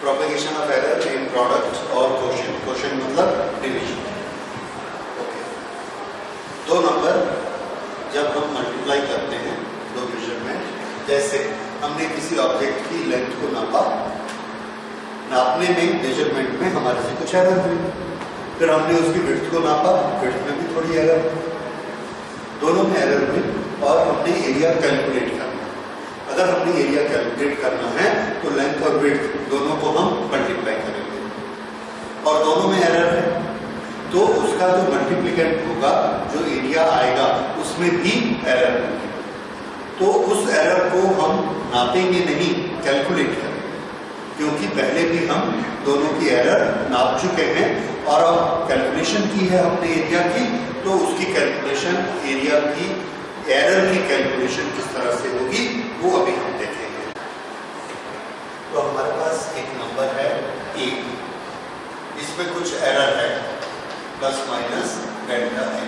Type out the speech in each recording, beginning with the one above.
Propagation of error in product और quotient, quotient मतलब division. Okay, दो नंबर जब हम मल्टीप्लाई करते हैं दो मेजरमेंट, जैसे हमने किसी ऑब्जेक्ट की लेंथ को नापा, नापने में मेजरमेंट में हमारे से कुछ एरर हुई, फिर हमने उसकी विड्थ को नापा, विड्थ में भी थोड़ी एरर, दोनों में एरर हुई और हमने एरिया कैलकुलेट करना। अगर हमने एरिया कैलकुलेट करना है तो लेंथ और विड्थ दोनों को हम मल्टीप्लाई करेंगे और दोनों में एरर है तो उसका जो मल्टीप्लिकेंट होगा, जो एरिया आएगा, उसमें भी एरर होगी। तो उस एरर को हम नापेंगे नहीं, कैलकुलेट करेंगे, क्योंकि पहले भी हम दोनों की एरर नाप चुके हैं और अब कैलकुलेशन की है हमने एरिया की, तो उसकी कैलकुलेशन, एरिया की एरर की कैलकुलेशन किस तरह से होगी वो अभी हम देखेंगे। तो हमारे पास एक नंबर है ए, इसमें कुछ एरर है प्लस माइनस डेल्टा ए,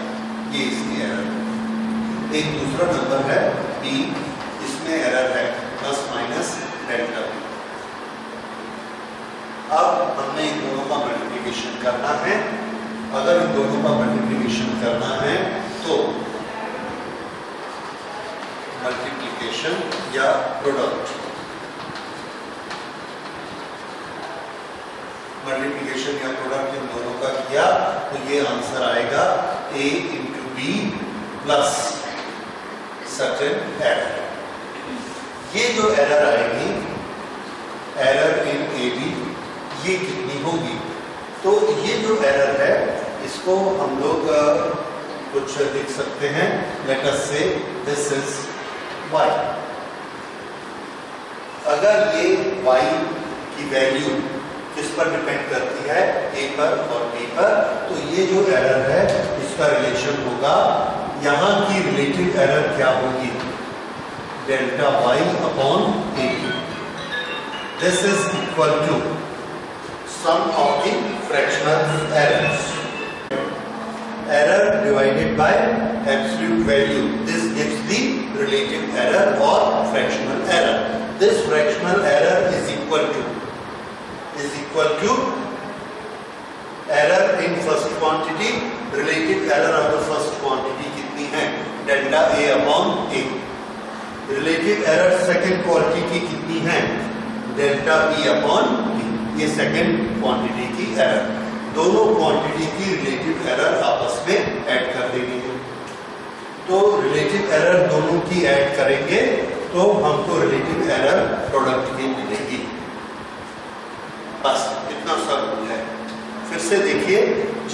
ये इसकी एरर। एक दूसरा नंबर है बी, इसमें एरर है प्लस माइनस डेल्टा बी। अब हमने इन दोनों का मल्टीप्लिकेशन करना है। अगर इन दोनों का मल्टीप्लिकेशन करना है तो मल्टीप्लिकेशन या प्रोडक्ट, मल्टीप्लिकेशन या प्रोडक्ट इन दोनों का किया तो ये आंसर आएगा a into B plus certain error. ये जो एरर आएगी, एरर इन ए बी, ये कितनी होगी? तो ये जो एरर है इसको हम लोग कुछ लिख सकते हैं। लेट अस से दिस इज y। अगर ये y की वैल्यू किस पर डिपेंड करती है, a पर और b पर, तो ये जो एरर है इसका रिलेशन होगा, यहाँ की रिलेटिव एरर क्या होगी, delta y upon a। This is equal to sum of the fractional errors, error divided by absolute value. This gives the relative error or fractional error. This fractional error is equal to error in first quantity, relative error of the first quantity कितनी है, delta a upon a। relative error second quantity की कितनी है, delta b upon b। ये second quantity की error, दोनों quantity की relative error आपस में ऐड कर देंगे। तो रिलेटिव एरर दोनों की ऐड करेंगे तो हमको रिलेटिव एरर प्रोडक्ट की मिलेगी। बस इतना सा रूल है। फिर से देखिए,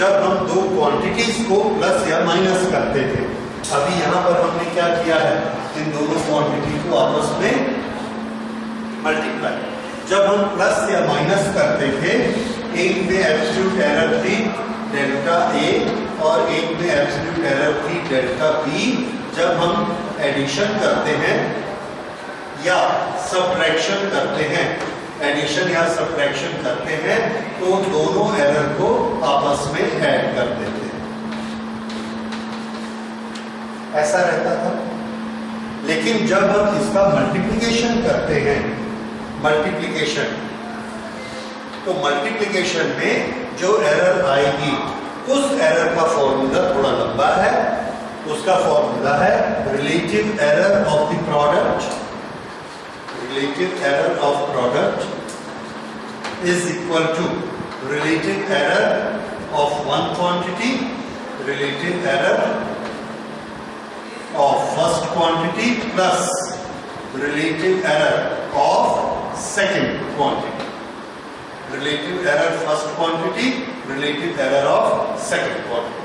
जब हम दो क्वांटिटीज को प्लस या माइनस करते थे, अभी यहाँ पर हमने क्या किया है, इन दोनों क्वांटिटी को आपस में मल्टीप्लाई। जब हम प्लस या माइनस करते थे, एक में एब्सोल्यूट एरर थी डेल्टा ए और एक में एब्सोल्यूट एरर थी डेल्टा बी। जब हम एडिशन करते हैं या सब्ट्रैक्शन करते हैं, एडिशन या सब्ट्रैक्शन करते हैं, तो दोनों एरर को आपस में ऐड कर देते हैं। ऐसा रहता था। लेकिन जब हम इसका मल्टीप्लिकेशन करते हैं, मल्टीप्लिकेशन, तो मल्टीप्लिकेशन में जो एरर आएगी उस एरर का फॉर्मूला थोड़ा लंबा है। उसका फॉर्मूला है relative error of the product, relative error of product is equal to relative error of one quantity, relative error of first quantity plus relative error of second quantity. Relative error first quantity, relative error of second quantity.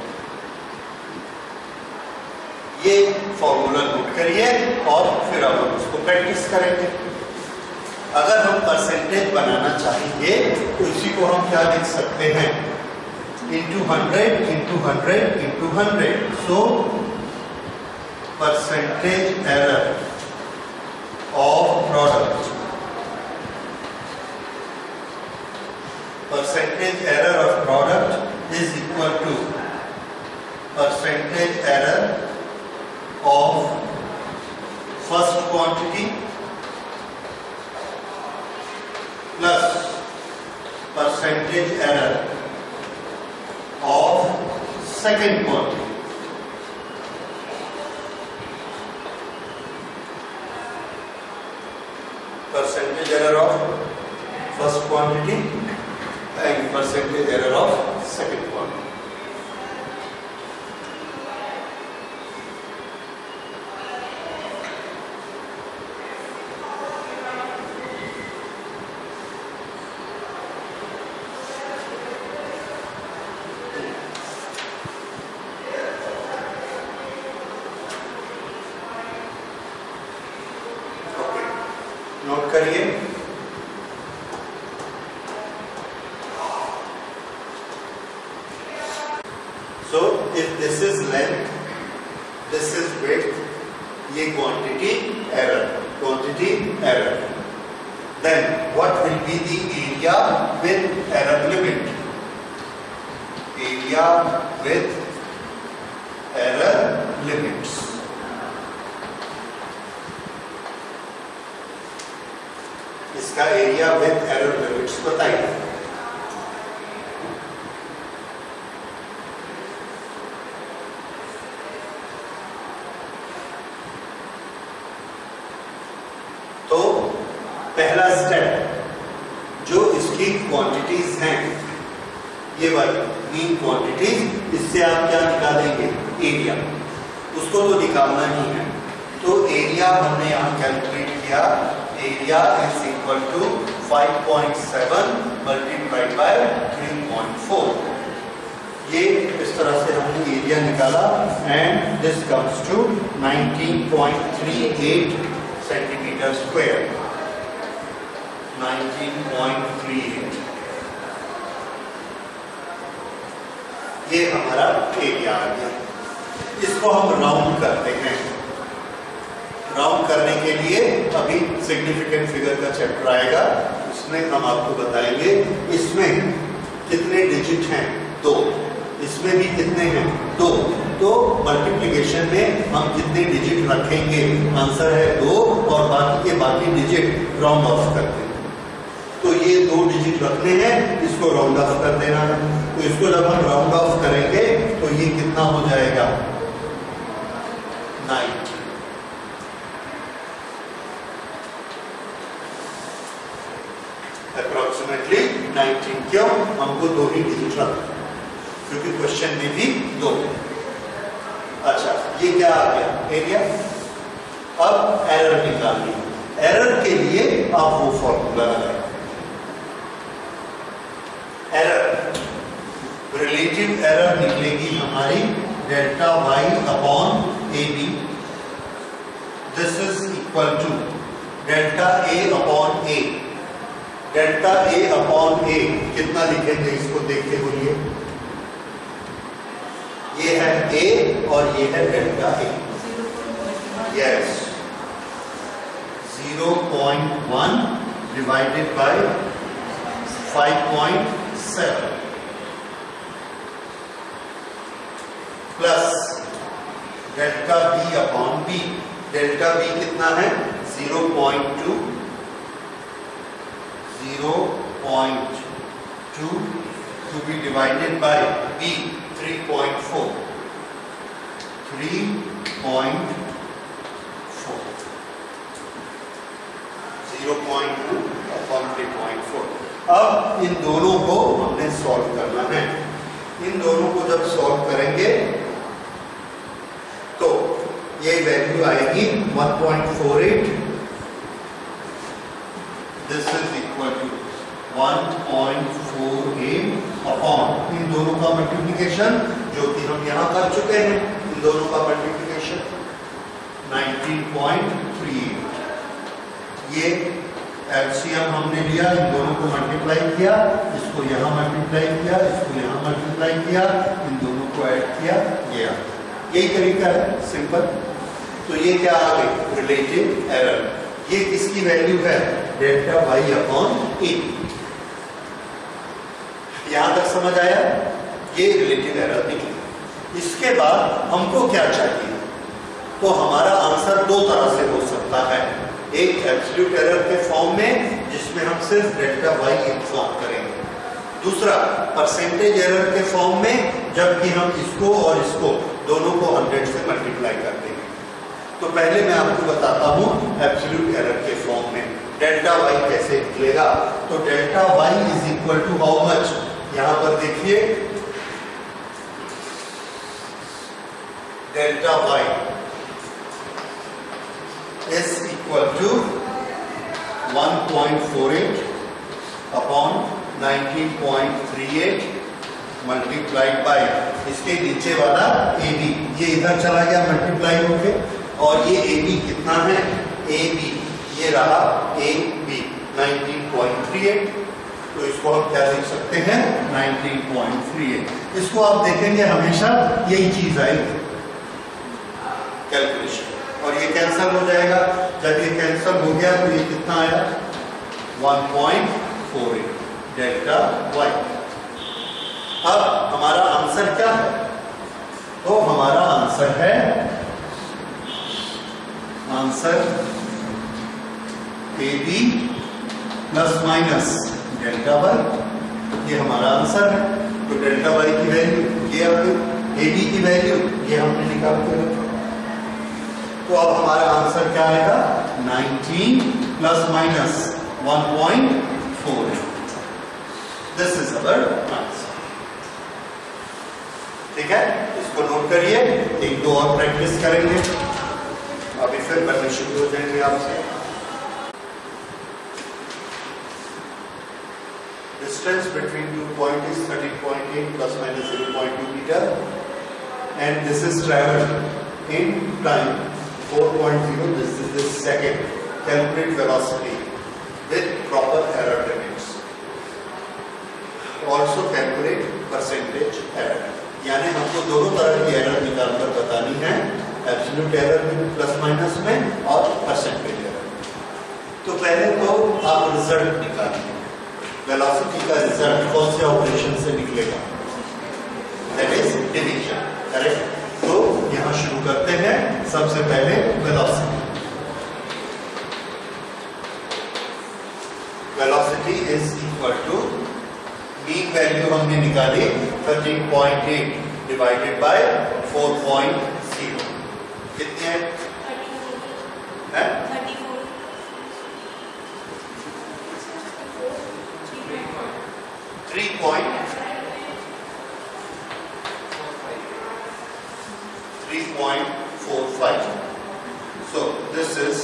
ये formula note करिए और फिर अब हम उसको practice करेंगे। अगर हम परसेंटेज बनाना चाहेंगे तो इसी को हम क्या लिख सकते हैं, into 100 into 100 into 100। So percentage error of product, percentage error of product is equal to percentage error of first quantity plus percentage error of second quantity, percentage error of first quantity and percentage error of second quantity. Note करिए, so if this is length, this is width, ये quantity error, then what will be the area with error limit? Area with error limits. इसका area with error limits बताइए। तो पहला step जो इसकी quantities हैं, ये वाली मीन क्वांटिटीज, इससे आप क्या निकालेंगे? एरिया। उसको तो निकालना ही है, तो एरिया हमने यहां कैलकुलेट किया। Area is equal to 5.7 multiplied by 3.4। ये इस तरह से हमने एरिया निकाला and this comes to 19.38 centimetre square. 19.38 ये हमारा एरिया आ गया। इसको हम राउंड करते हैं। राउंड करने के लिए अभी सिग्निफिकेंट फिगर का चैप्टर आएगा, उसमें हम आपको बताएंगे इसमें कितने डिजिट हैं, 2। इसमें भी कितने हैं, 2। तो मल्टीप्लिकेशन में हम कितने डिजिट रखेंगे? आंसर है 2 और बाकी के बाकी डिजिट राउंड ऑफ करते हैं। तो ये 2 डिजिट रखने हैं, इसको राउंड ऑफ कर देना है। तो इसको जब हम राउंड ऑफ करेंगे तो ये कितना हो जाएगा? 90। अप्रोक्सीमेटली 19। क्यों? हमको 2 ही डिजिट रखना, क्योंकि क्वेश्चन में भी 2। अच्छा, ये क्या आ गया? एरिया। अब एरर निकालनी। एरर के लिए आप वो फॉर्मूला लगाएं। एरर, रिलेटिव एरर निकलेगी हमारी delta Y upon A B. This is equal to delta A upon A. Delta A upon A कितना लिखेंगे? इसको देख के बोलिए। ये है ए और ये है delta A. Yes, 0.1 divided by 5.7 plus delta B upon B. Delta B कितना है? 0.2 to be divided by b 3.4 0.2 upon 3.4। अब इन दोनों को हमने सॉल्व करना है। इन दोनों को जब सॉल्व करेंगे तो ये वैल्यू आएगी 1.48। This is equal to 1.48 upon इन दोनों का मल्टीप्लिकेशन, जो कि हम यहां कर चुके हैं। इन दोनों का मल्टीप्लिकेशन 19.38। ये एलसीएम हमने लिया, इन दोनों को मल्टीप्लाई किया, इसको यहां मल्टीप्लाई किया, इसको यहां मल्टीप्लाई किया, इन दोनों को ऐड किया, ये यही तरीका है, सिंपल। तो ये क्या आ गई? Relative error. ये किसकी वैल्यू है? डेल्टा वाई अपॉन ए। यहां तक समझ आया? ये रिलेटिव एरर निकली। इसके बाद हमको क्या चाहिए? तो हमारा आंसर 2 तरह से हो सकता है। एक एब्सोल्यूट एरर के फॉर्म में, जिसमें हम सिर्फ डेल्टा वाई इन्फॉर्म करेंगे। दूसरा परसेंटेज एरर के फॉर्म में, जबकि हम इसको और इसको दोनों को 100 से मल्टीप्लाई करते हैं। तो पहले मैं आपको बताता हूं एब्सोल्यूट एरर के फॉर्म में डेल्टा वाई कैसे निकलेगा। तो delta Y is equal to how much, यहां पर देखिए delta Y is equal to 1.48 upon 19.38 multiplied by इसके नीचे वाला ए बी, ये इधर चला गया मल्टीप्लाई होके, और ये ए बी कितना है, ए बी ये रहा ए बी 19.38, तो इसको हम क्या लिख सकते हैं 19.38। इसको आप देखेंगे हमेशा यही चीज आएगी कैलकुलेशन, और ये कैंसिल हो जाएगा। जब ये कैंसिल हो गया तो ये कितना आया 1.48 डेल्टा वाई। अब हमारा आंसर क्या है, तो हमारा आंसर है answer A B plus minus delta Y, ये हमारा आंसर है। तो डेल्टा वाई की वैल्यू ये आ गई, ए बी की वैल्यू ये हमने निकाल के रखा। तो अब हमारा आंसर क्या आएगा 19 plus minus 1.48, this is our answer. ठीक है, इसको नोट करिए, एक दो और प्रैक्टिस करेंगे, अभी फिर करने शुरू हो जाएंगे आपसे। Distance between 2 points is 13.8 plus minus 0.2 meter, and this is traveled in time 4.0. This is the second. Calculate velocity with proper error limits. Also calculate percentage error. यानी हमको दोनों तरह की एरर निकालकर बतानी है, एब्सोल्यूट एरर में प्लस माइनस में और परसेंटेज एरर। तो पहले तो आप रिजल्ट निकालिए, वेलोसिटी का रिजल्ट कौन से ऑपरेशन से निकलेगा, दैट इज डिवीजन, करेक्ट। तो यहां शुरू करते हैं, सबसे पहले velocity. Velocity is equal to mean value हमने निकाली 13.8 डिवाइडेड बाय 4.0, कितनी है 3.45. So this is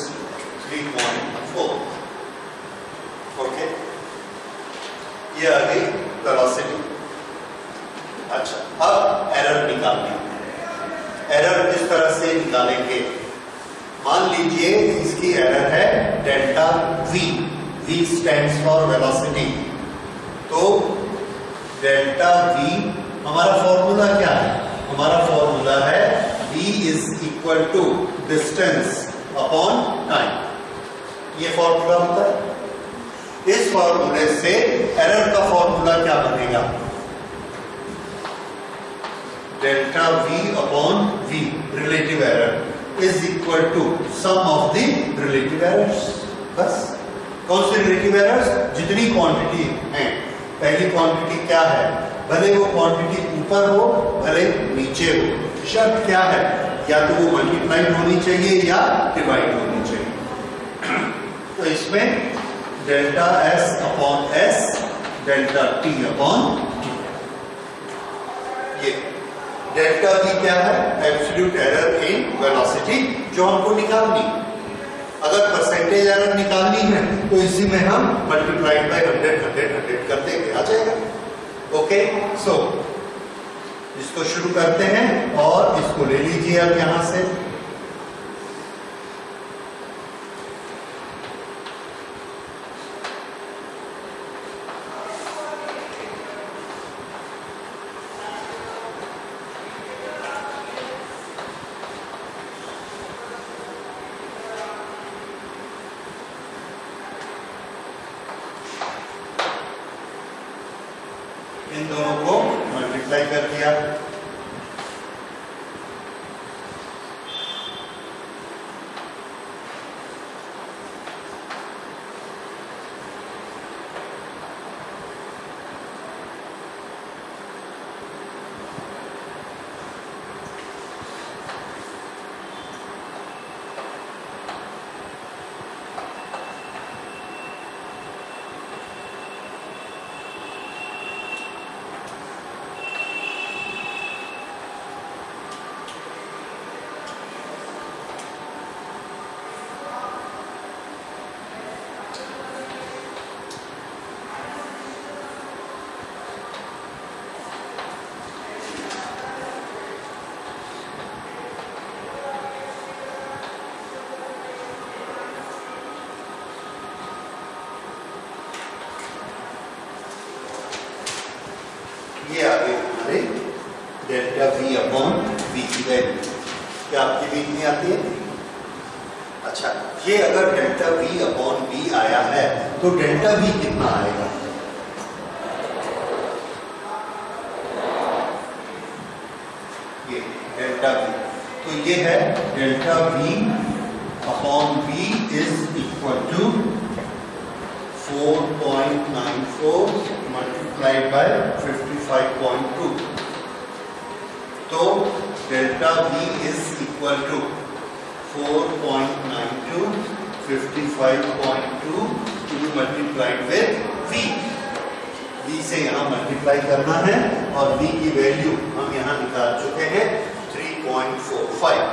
3.4. Okay, ये आ गई वेलोसिटी। अच्छा, अब एरर निकालनी। एरर किस तरह से निकालेंगे, मान लीजिए इसकी एरर है delta V, V stands for velocity. तो डेल्टा वी हमारा फॉर्मूला क्या है, हमारा फॉर्मूला है v is equal to distance upon time, ये फॉर्मूला होता है। इस फॉर्मूले से एरर का फॉर्मूला क्या बनेगा, delta v upon v relative error is equal to sum of the relative errors. बस, कौन से रिलेटिव एरर्स, जितनी क्वांटिटी है। पहली क्वांटिटी क्या है, भले वो क्वांटिटी ऊपर हो भले नीचे हो, शर्त क्या है, या तो वो मल्टीप्लाइड होनी चाहिए या डिवाइड होनी चाहिए। तो इसमें delta S upon S, delta T upon T, ये डेल्टा वी क्या है, एब्सोल्यूट एरर इन वेलोसिटी, जो हमको निकालनी। अगर परसेंटेज एरर निकालनी है तो इसी में हम मल्टीप्लाइड बाय 100 कर देंगे, आ जाएगा। ओके, सो इसको शुरू करते हैं और इसको ले लीजिए अब यहां से। इन दोनों को मल्टीप्लाई कर दिया, डेल्टा वी अपॉन वी की वैल्यू। क्या आपकी वी इतनी आती है? अच्छा, ये अगर डेल्टा वी अपॉन वी आया है तो डेल्टा वी कितना आएगा? ये डेल्टा वी, तो ये है delta V upon V is equal to 4.94 multiplied by 55.2। तो delta V is equal to 4.92 55.2 multiplied with v। v से यहां मल्टीप्लाई करना है और v की वैल्यू हम यहां निकाल चुके हैं 3.45।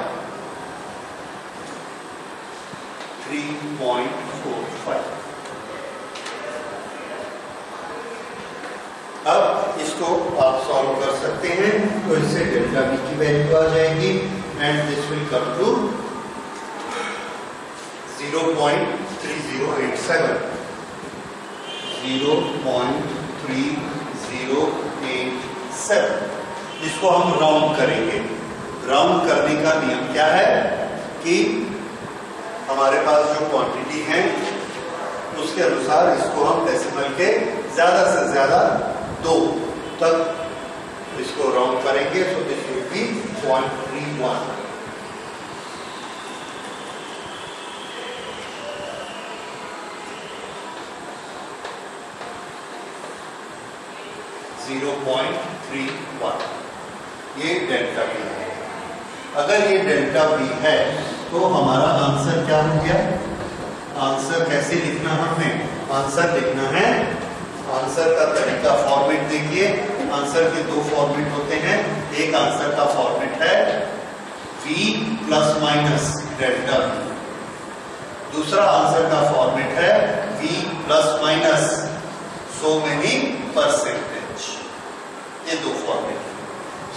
3.45। अब इसको आप सॉल्व कर सकते हैं, तो इससे डेल्टा वी की वैल्यू आ जाएगी and this will come to 0.3087। 0.3087। इसको हम राउंड करेंगे। राउंड करने का नियम क्या है कि हमारे पास जो क्वांटिटी है उसके अनुसार इसको हम डेसिमल के ज्यादा से ज्यादा 2 तक इसको राउंड करेंगे। तो दिस विल बी 0.31। 0.31 ये डेल्टा वी है। अगर ये डेल्टा वी है तो हमारा आंसर क्या हो गया? आंसर कैसे लिखना हमने? आंसर लिखना है, आंसर का तरीका फॉर्मेट देखिए। आंसर के 2 फॉर्मेट होते हैं। एक आंसर का फॉर्मेट है v plus minus delta we. दूसरा आंसर का फॉर्मेट है v plus minus so many percentage. ये 2 फॉर्मेट है।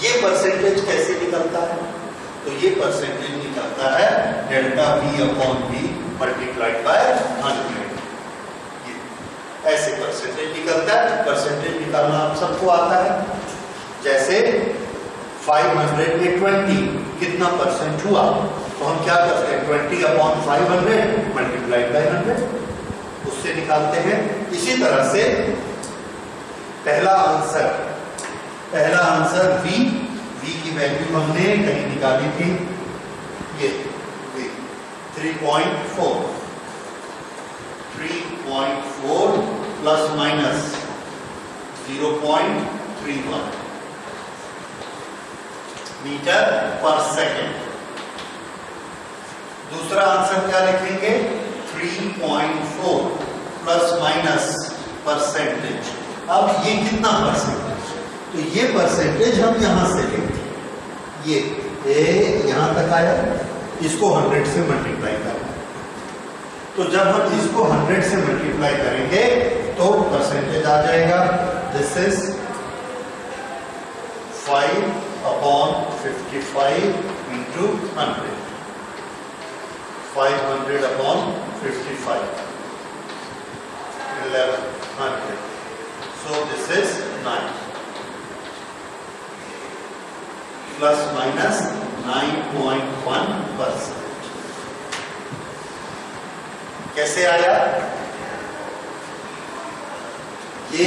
ये परसेंटेज कैसे निकलता है? तो ये परसेंटेज निकलता है delta V upon V multiplied by 100। ऐसे परसेंटेज निकलता है। परसेंटेज निकालना आप सबको आता है। जैसे 500 में 20 कितना परसेंट हुआ, तो हम क्या करते हैं 20 अपॉन 500 मल्टीप्लाइड बाय 100, उससे निकालते हैं। इसी तरह से पहला आंसर v की वैल्यू हमने कहीं निकाली थी, ये v 3.4 प्लस माइनस 0.31 मीटर पर सेकेंड। दूसरा आंसर क्या लिखेंगे? 3.4 प्लस माइनस परसेंटेज। अब ये कितना परसेंटेज? तो ये परसेंटेज हम यहां से लेंगे। ये यहां तक आया, इसको 100 से मल्टीप्लाई करेंगे। तो जब हम इसको 100 से मल्टीप्लाई करेंगे तो परसेंटेज आ जाएगा this is 5 upon 55 into 100। 500 upon 55 1100। So this is 9 plus minus 9.1%। कैसे आया? ये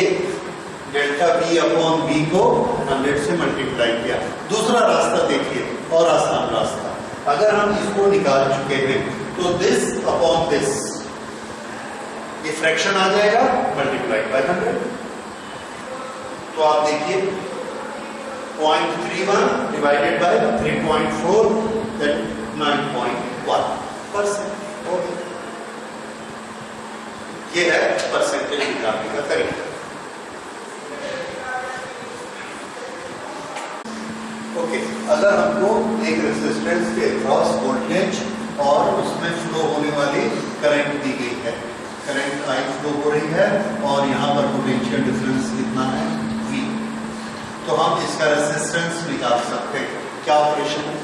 डेल्टा वी अपॉन वी को 100 से मल्टीप्लाई किया। दूसरा रास्ता देखिए, और आसान रास्ता। अगर हम इसको निकाल चुके हैं तो दिस अपॉन दिस, ये फ्रैक्शन आ जाएगा मल्टीप्लाइड बाय 100। तो आप देखिए 0.31 डिवाइडेड बाय 3.4 दैट 9.1%। ये है परसेंटेज निकालने का तरीका। ओके, अगर हमको एक रेजिस्टेंस के क्रॉस वोल्टेज और उसमें फ्लो होने वाली करंट दी गई है, करंट I फ्लो हो रही है और यहाँ पर पोटेंशियल डिफरेंस कितना है V, तो हम इसका रेजिस्टेंस निकाल सकते हैं। क्या ऑपरेशन है?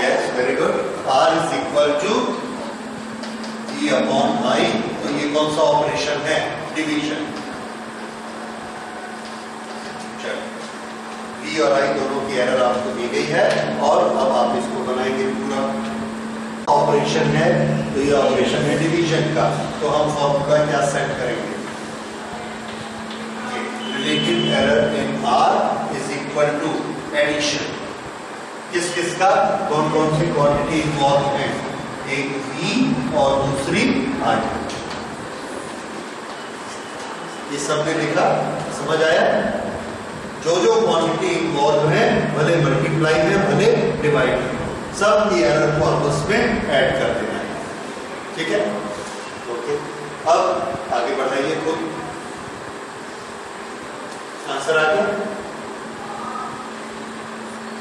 Yes, very good. R is equal to E upon I। तो ये कौन सा ऑपरेशन है? डिवीजन। V C और I दोनों की एरर आपको दी गई है और अब आप इसको बनाएंगे पूरा। ऑपरेशन है तो ये ऑपरेशन है डिवीजन का, तो हम फॉर्मूला क्या सेट करेंगे? Relative error in R is equal to addition. किस किस का? कौन कौन सी क्वांटिटी इन्वॉल्व है? एक V और दूसरी I। ये सब ने लिखा, समझ आया? जो जो क्वांटिटी इन्वॉल्व है, भले मल्टीप्लाई है भले डिवाइड है, सब की एरर को आपस में ऐड कर देना है। ठीक है, ओके। अब आगे बढ़ाइए खुद। आंसर आ गया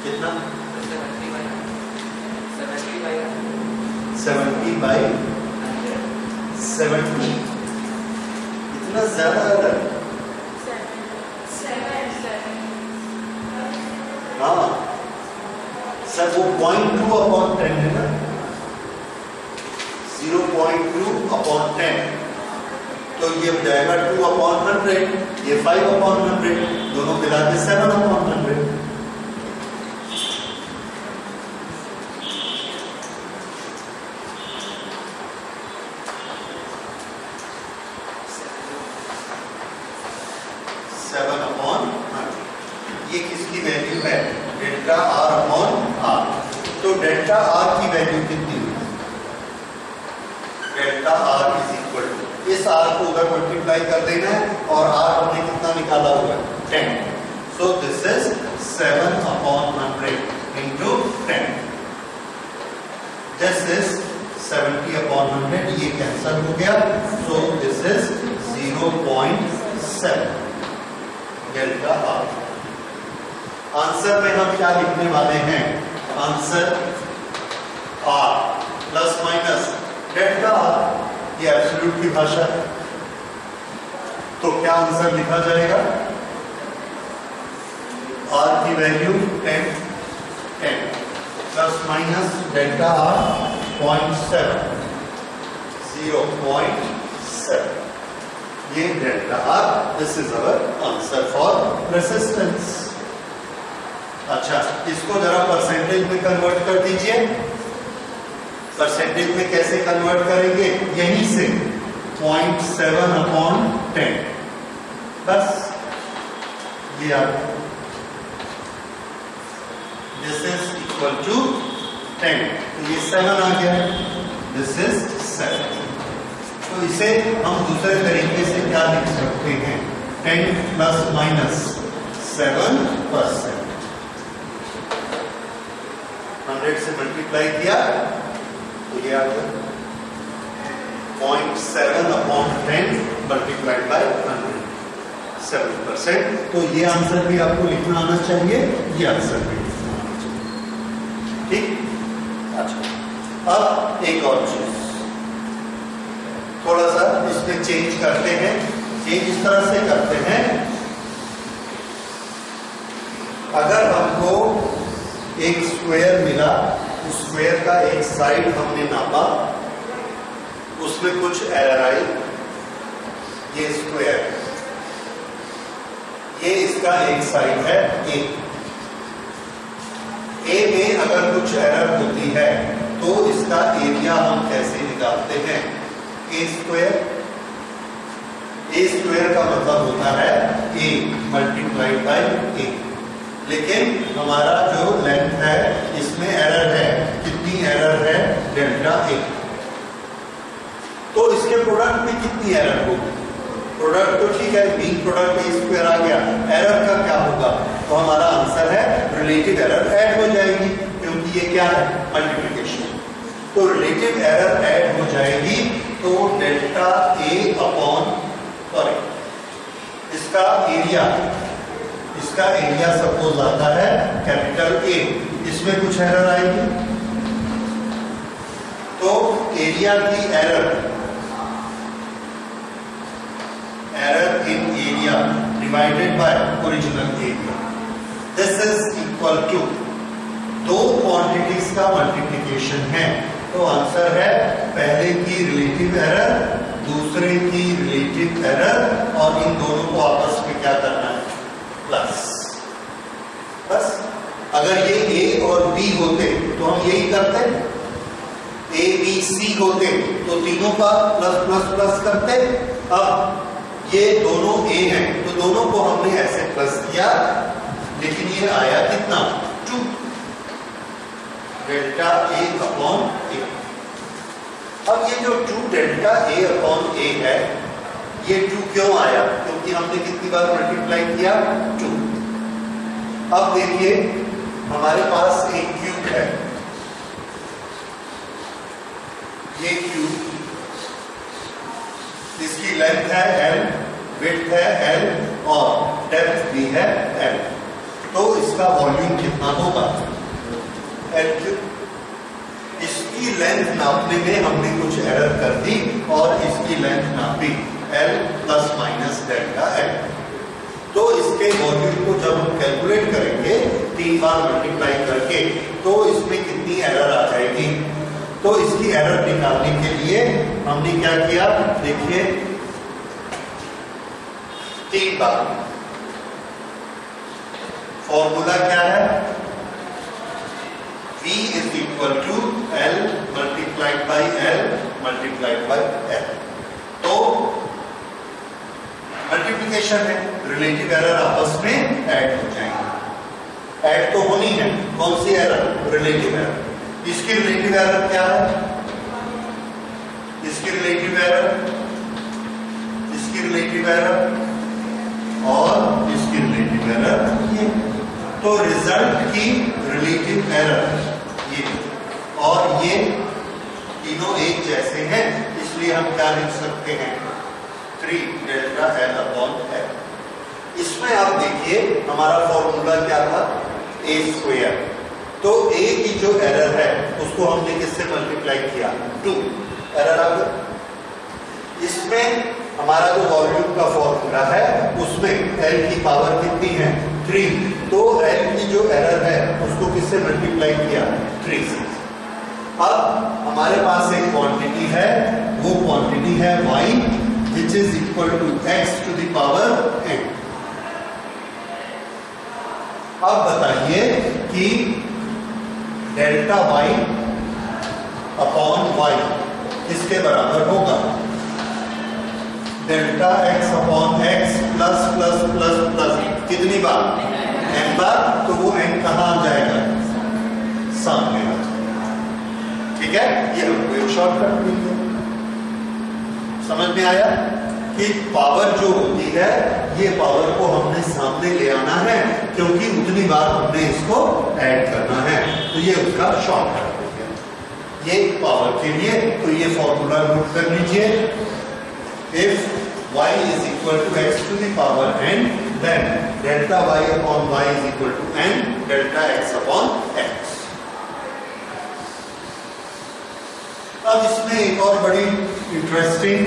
कितना? 70/70। इतना ज्यादा आ रहा है? हाँ सर, वो 0.2/10 है ना, 0.2/10, तो ये हो जाएगा 2/100, ये 5/100, दोनों मिला के 7/100। ये किसकी वैल्यू है? Delta R/R। तो डेल्टा R की वैल्यू कितनी है? Delta R is equal to, इस R को उधर मल्टीप्लाई कर देना है और R हमने कितना निकाला हुआ है? 10। So this is 7/100 into 10। This is 70/100, ये कैंसल हो गया, so this is 0.7 delta R। Answer में हम क्या लिखने वाले हैं? Answer R plus minus delta R, ये एब्सोल्यूट की भाषा है, तो क्या आंसर लिखा जाएगा? R की value 10 plus minus delta R 0.7, 0.7, ये delta R। This is our answer for resistance. अच्छा, इसको जरा परसेंटेज में कन्वर्ट कर दीजिए। परसेंटेज में कैसे कन्वर्ट करेंगे? यहीं से 0.7/10, बस ये आप, दिस इज इक्वल टू 10, तो ये 7 आ गया, दिस इज 7। तो इसे हम दूसरे तरीके से क्या लिख सकते हैं? 10 प्लस माइनस 7%। 100 से मल्टीप्लाई किया तो ये आ गया 0.7/10 मल्टीप्लाइड बाय 100, 7%। तो ये आंसर भी आपको लिखना आना चाहिए, ये आंसर भी लिखना आना चाहिए। ठीक, अच्छा। अब एक और चीज, थोड़ा सा इसमें चेंज करते हैं। चेंज इस तरह से करते हैं, अगर हमको एक स्क्वायर मिला, उस स्क्वायर का एक साइड हमने नापा, उसमें कुछ एरर आई, ये स्क्वायर, ये इसका एक साइड है ए। ए में अगर कुछ एरर होती है तो इसका एरिया हम कैसे निकालते हैं? ए स्क्वायर। ए स्क्वायर का मतलब होता है ए मल्टीप्लाइड बाय ए, लेकिन हमारा जो लेंथ है इसमें एरर है, कितनी एरर है? डेल्टा ए। तो इसके प्रोडक्ट में कितनी एरर होगी? प्रोडक्ट तो ठीक है, मीन प्रोडक्ट ए स्क्वायर आ गया, एरर का क्या होगा? तो हमारा आंसर है रिलेटिव एरर ऐड हो जाएगी, क्योंकि ये क्या है? मल्टीप्लिकेशन। तो रिलेटिव एरर ऐड हो जाएगी, तो डेल्टा ए अपॉन, सॉरी, इसका एरिया सपोज आता है कैपिटल ए, इसमें कुछ एरर आएगी, तो एरिया की error in area divided by original area, this is equal to दो क्वांटिटीज का मल्टीप्लिकेशन है। तो आंसर है पहले की रिलेटिव एरर, दूसरे की रिलेटिव एरर, और इन दोनों को आपस में क्या करना है? प्लस। हम यही करते, ए बी सी होते तो तीनों का प्लस प्लस प्लस करते। अब ये दोनों ए हैं तो दोनों को हमने ऐसे प्लस किया, लेकिन ये आया कितना 2 डेल्टा ए अपॉन ए। अब ये जो 2 डेल्टा ए अपॉन ए है, ये 2 क्यों आया? क्योंकि हमने कितनी बार मल्टीप्लाई किया 2। अब देखिए हमारे पास एक क्यूब है, ये क्यूब, इसकी लेंथ है l, विड्थ है l और डेप्थ भी है l, तो इसका वॉल्यूम कितना होगा l क्यूब। इसकी लेंथ नापने में हमने कुछ एरर कर दी और इसकी लेंथ नापी l plus minus delta l। तो इसके वॉल्यूम को जब हम कैलकुलेट करेंगे 3 बार मल्टीप्लाई करके, तो इसमें कितनी एरर आ जाएगी। तो इसकी एरर निकालने के लिए हमने क्या किया, देखिए 3 बार। फॉर्मूला क्या है, V is equal to L multiplied by L multiplied by L। तो मल्टीप्लिकेशन है, रिलेटिव एरर आपस में ऐड हो जाएंगे। ऐड तो होनी है, कौन सी एरर, रिलेटिव एरर। इसकी रिलेटिव एरर क्या है, इसकी रिलेटिव एरर, इसकी रिलेटिव एरर और इसकी रिलेटिव एरर ये। तो रिजल्ट की रिलेटिव एरर ये और ये तीनों एक जैसे हैं, इसलिए हम क्या लिख सकते हैं 3 डेल्टा एल अपॉन एल। इसमें आप देखिए हमारा फॉर्मूला क्या था ए स्क्वायर, तो ए की जो एरर है उसको हमने किससे मल्टीप्लाई किया 2, एरर आ गई। इसमें हमारा जो वॉल्यूम का फॉर्मूला है उसमें एल की पावर कितनी है 3, तो एल की जो एरर है उसको किससे मल्टीप्लाई किया 3 से। अब हमारे पास एक क्वांटिटी है, वो क्वांटिटी है y which is equal to x to the power n। अब बताइए कि डेल्टा y अपॉन y किसके बराबर होगा, delta x upon x plus plus plus plus कितनी बार n बार, तो वो n कहाँ आ जाएगा, सामने आ जाएगा। ठीक है, ये हमको एक शॉर्टकट मिल गया। समझ में आया कि पावर जो होती है ये पावर को हमने सामने ले आना है, क्योंकि उतनी बार हमने इसको ऐड करना है, तो ये उसका शॉर्टकट हो गया ये पावर के लिए। तो ये फॉर्मूला नोट कर लीजिए, if y is equal to x to the power n, then delta y upon y is equal to n delta x upon x। अब इसमें एक और बड़ी इंटरेस्टिंग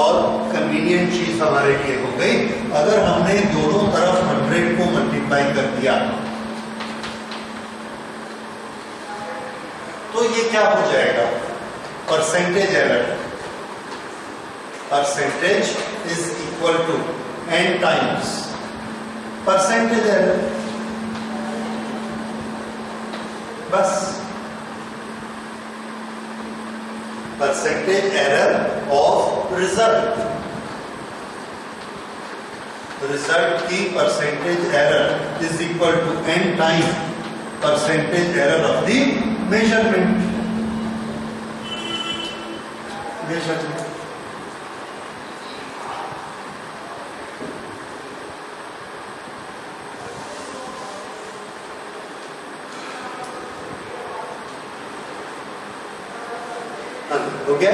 और कन्वीनियंट चीज हमारे लिए हो गई, अगर हमने दोनों तरफ 100 को मल्टीप्लाई कर दिया तो ये क्या हो जाएगा, percentage error. Percentage is equal to n times percentage error, बस percentage error of result. Result की percentage error is equal to n time percentage error of the measurement. हो गया।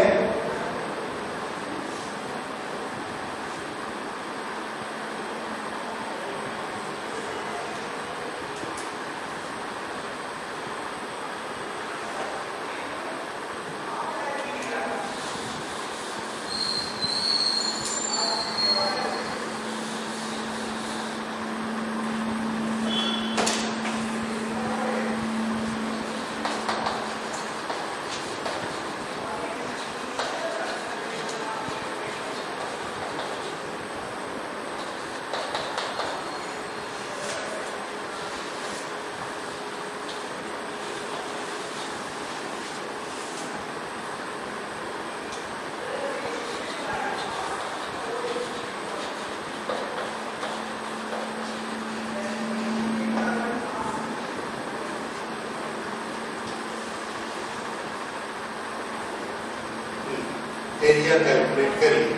एरिया कैलकुलेट करिए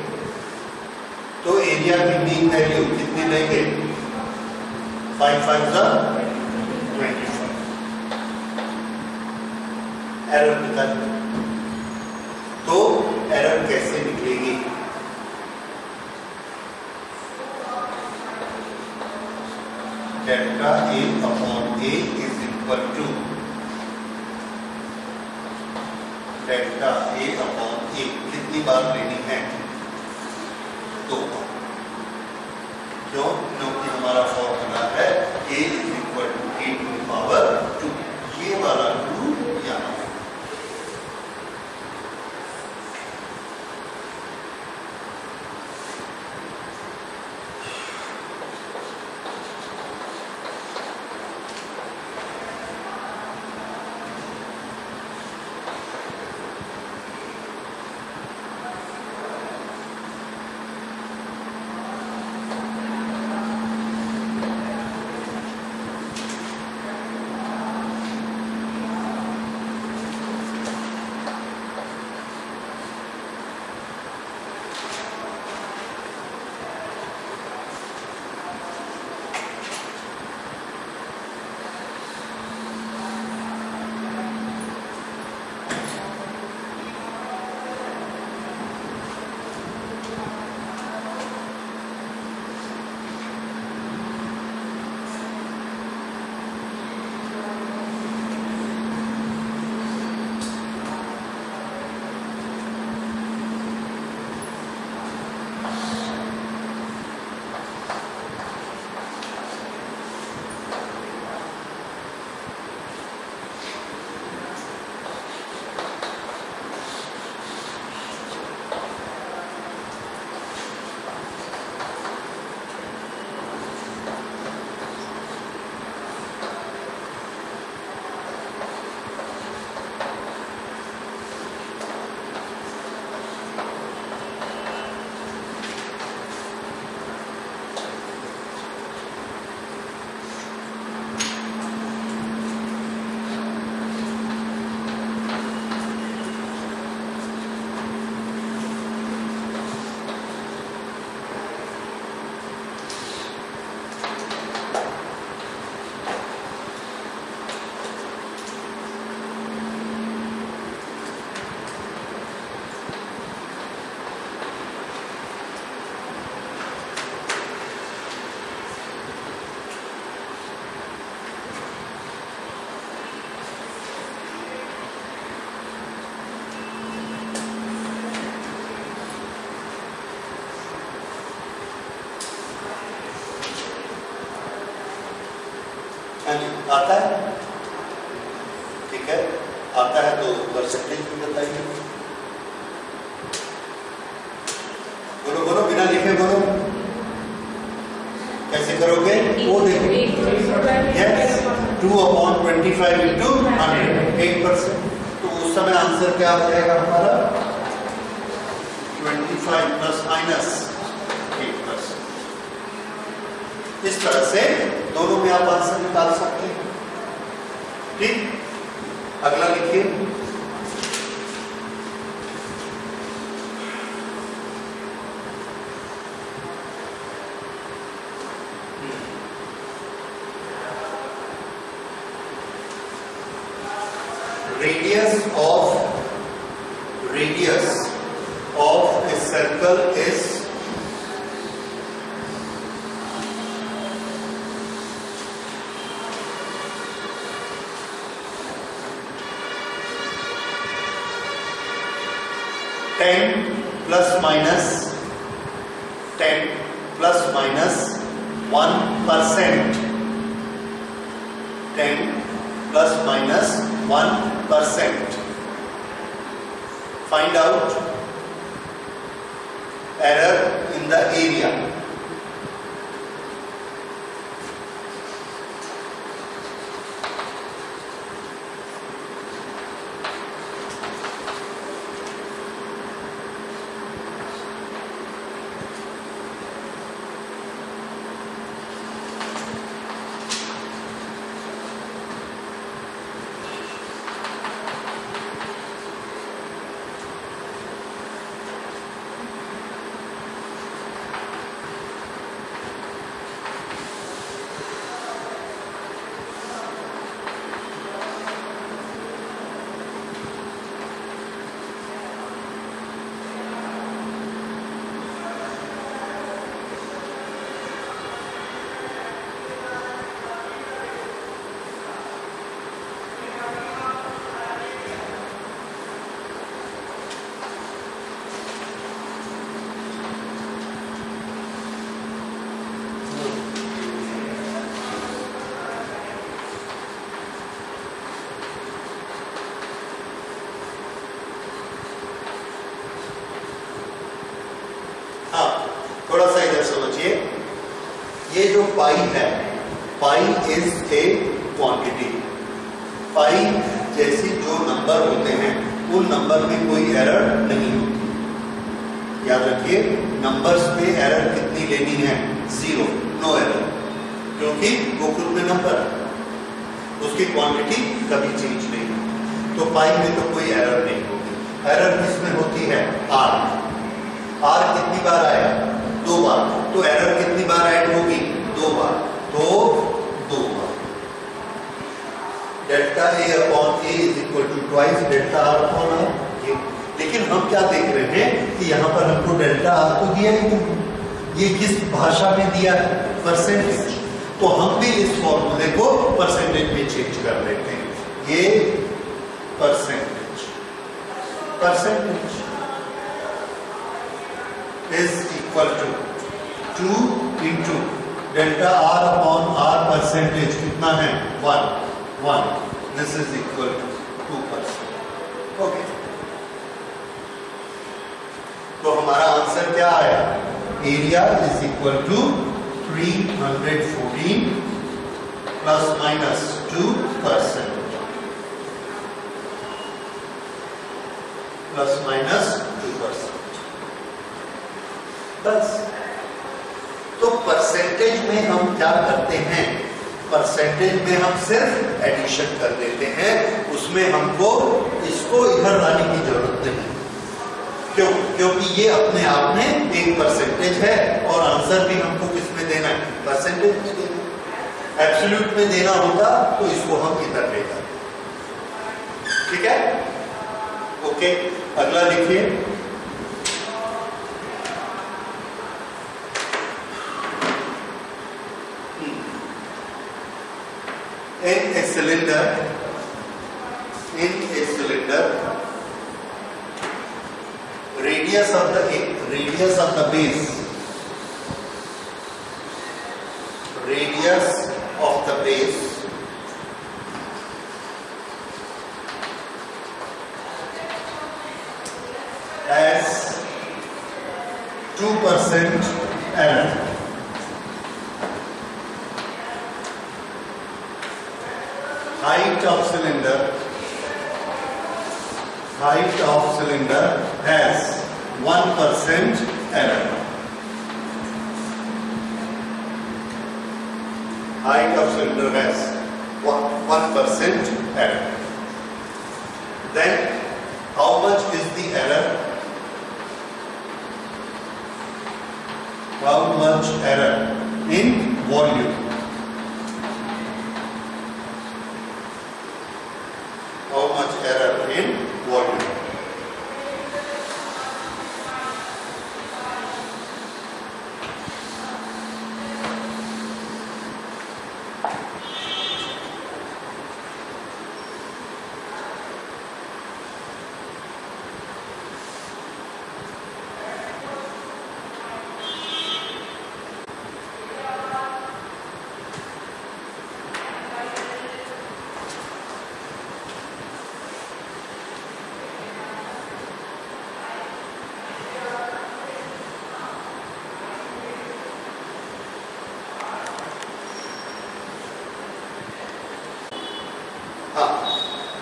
तो एरिया की मीन वैल्यू कितनी लेंगे? 5 5 25। Error निकाल, तो एरर कैसे निकलेगी? Delta A upon A is equal to delta A upon A कितनी बार लेनी है? 2 बार। क्यों? क्योंकि हमारा फॉर्मूला है a is equal to a to the power 2। ये वाला 2 यहाँ है। आता है? ठीक है, आता है तो परसेंटेज भी बताइए। बोलो बोलो, बिना लिखे बोलो। कैसे करोगे? वो देखो, यस 2/25 इंटू 100, 8%। तो उस समय आंसर क्या आ जाएगा हमारा? 25 प्लस माइनस 8%। इस तरह से दोनों में आप आंसर निकाल सकते हैं। ठीक, अगला लिखिए। radius of a circle is 10 plus minus 1%. 10 plus minus 1%. Find out error in the area. ये जो पाई है, पाई इज ए क्वांटिटी। पाई जैसे जो नंबर होते हैं उन नंबर में कोई एरर नहीं होती। याद रखिए, नंबर्स में एरर कितनी लेनी है? 0, नो एरर, क्योंकि वो खुद में नंबर है, उसकी क्वांटिटी कभी चेंज नहीं होती। तो पाई में तो कोई एरर नहीं होती। एरर किसमें होती है? आर। आर कितनी बार आया? 2 बार। तो एरर कितनी बार ऐड होगी? 2 बार। तो 2 बार। Delta A upon A is equal to twice delta R upon R. लेकिन हम क्या देख रहे हैं कि यहाँ पर हमको डेल्टा आर को दिया ही नहीं, ये किस भाषा में दिया है? परसेंटेज। तो हम भी इस फॉर्मूले को परसेंटेज में चेंज कर देते हैं। ये percentage, percentage is equal to 2 into delta R upon R. Percentage कितना है? 1। This is equal to 2%। Okay, तो हमारा आंसर क्या आया? Area is equal to 314 plus minus 2%, plus minus 2%। बस। तो परसेंटेज में हम क्या करते हैं? परसेंटेज में हम सिर्फ एडिशन कर देते हैं, उसमें हमको इसको इधर लाने की जरूरत नहीं। क्यों? क्योंकि ये अपने आप में एक परसेंटेज है और आंसर भी हमको किस में देना है? परसेंटेज में देना है। एब्सोल्यूट में देना होता तो इसको हम इधर ले जाते। ठीक है? ओके, अगला लिखिए। In a cylinder, radius of the base, has 2% error. Height of cylinder has 1% error. Height of cylinder has 1% error. Then how much is the error? How much error in volume? How much error in volume?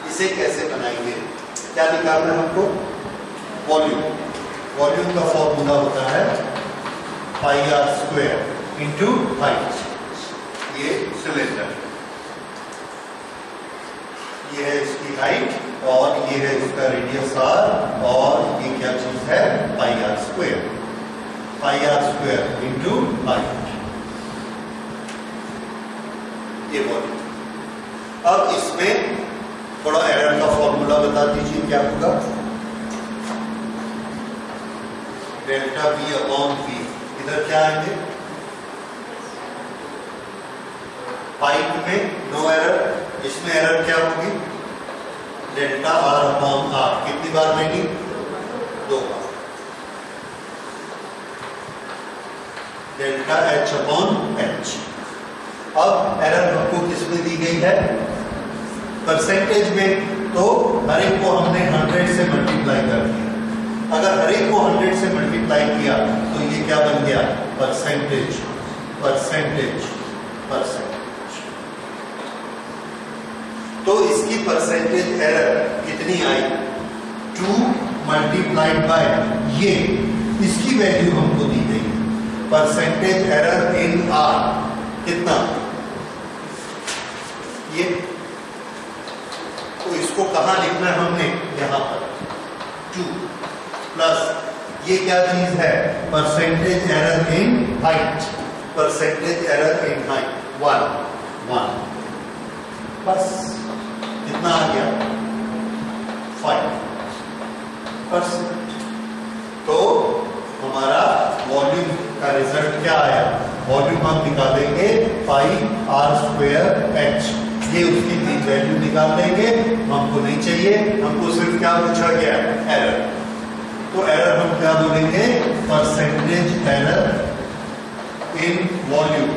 इसे कैसे बनाएंगे? क्या निकालना है हमको? Volume. Volume का formula होता है pi R square into height. ये सिलेंडर, ये है इसकी हाइट और ये है इसका रेडियस आर, और ये क्या चीज है? Pi R square. Pi R square into height, ये वॉल्यूम। अब इसमें थोड़ा एरर का फॉर्मूला बता दीजिए, क्या होगा? Delta B upon B. इधर क्या आएंगे? पाइप में नो एरर, इसमें एरर क्या होगी? Delta R upon R. कितनी बार लेंगे? 2 बार। Delta H upon H. अब एरर हमको किसमें दी गई है? परसेंटेज में। तो हर एक को हमने 100 से मल्टीप्लाई कर दिया। अगर हर एक को 100 से मल्टीप्लाई किया तो ये क्या बन गया? परसेंटेज। परसेंटेज तो इसकी परसेंटेज एरर कितनी आई? 2 मल्टीप्लाइड बाय ये, इसकी वैल्यू हमको दी गई। परसेंटेज एरर इन आर कितना? ये। तो इसको कहां लिखना है हमने? यहां पर 2 प्लस ये क्या चीज है? Percentage error in height. Percentage error in height 1 बस कितना आ गया? 5%। तो हमारा वॉल्यूम का रिजल्ट क्या आया? वॉल्यूम हम निकालेंगे पाई आर स्क्वायर एच। ये उसकी तीन वैल्यू निकाल लेंगे, हमको नहीं चाहिए, हमको सिर्फ क्या पूछा गया? एरर। तो एरर हम क्या बोलेंगे? Percentage error in volume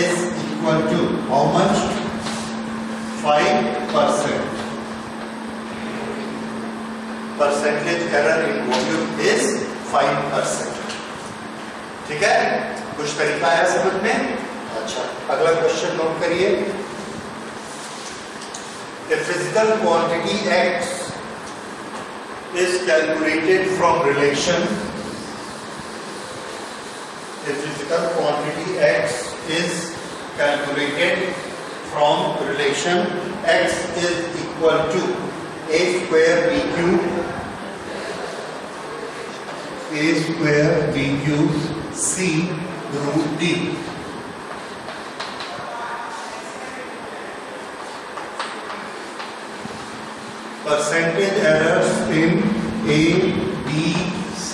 is equal to how much? 5%. Percentage error in volume is 5%. ठीक है? कुछ तरीका है समझ में? अच्छा, अगला क्वेश्चन नोट करिए। A physical quantity X is calculated from relation. A physical quantity X is calculated from relation X is equal to A square B cube C root D. Percentage errors in A, B, C,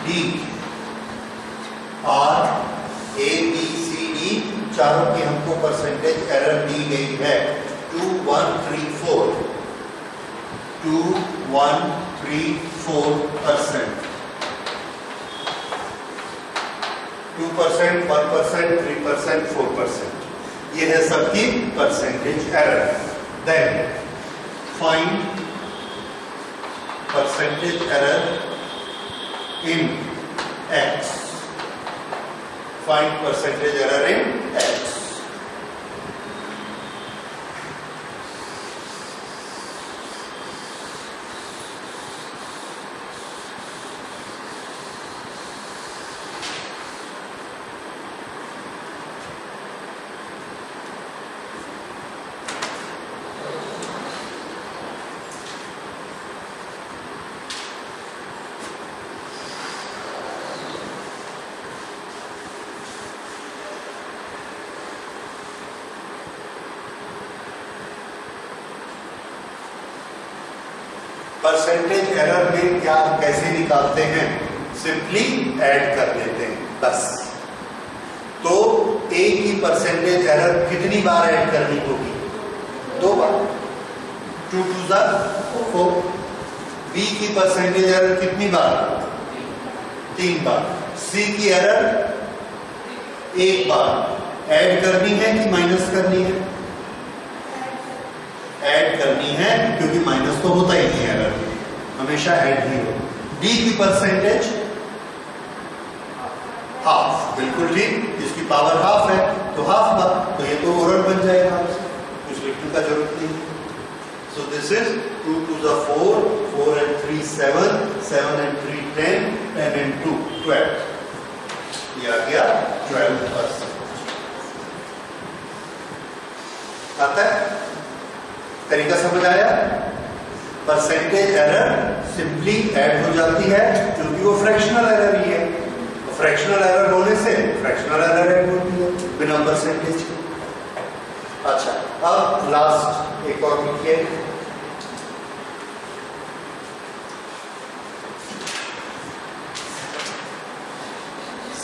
D are A, B, C, D चारों की हमको percentage error दी गई है 2, 1, 3, 4 2, 1, 3, 4%। 2%, 1%, 3%, 4%। ये है सबकी percentage error. Then find percentage error in X। Find percentage error in X. Percentage error में क्या कैसे निकालते हैं? सिंपली ऐड कर लेते हैं बस। तो ए की परसेंटेज एरर कितनी बार ऐड करनी होगी? 2 बार। 2 2 4। बी की परसेंटेज एरर कितनी बार? 3 बार। सी की एरर 1 बार। ऐड करनी है कि माइनस करनी है? ऐड करनी है, क्योंकि माइनस तो होता ही नहीं एरर में, हमेशा ऐड ही हो। डी की परसेंटेज हाफ, बिल्कुल ठीक, इसकी पावर हाफ है तो हाफ बार, तो ये तो ओरल बन जाएगा, कुछ लिखने का जरूरत नहीं। So this is 2 2 4, 4 and 3 7, 7 and 3 10, 10 and 2 12। ये आ गया 12%। आता है? तरीका समझ आया? परसेंटेज एरर सिंपली ऐड हो जाती है, क्योंकि वो फ्रैक्शनल एरर ही है। तो फ्रैक्शनल एरर होने से फ्रैक्शनल एरर ऐड होती है बिना परसेंटेज के। अच्छा, अब लास्ट एक और लिखिए।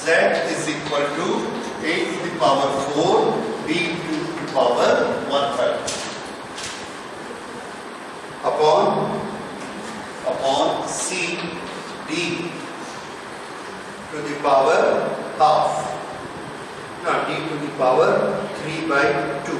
Z is equal to a to the power 4, b to the power 1/3 upon C D to the power half, no, D to the power 3/2।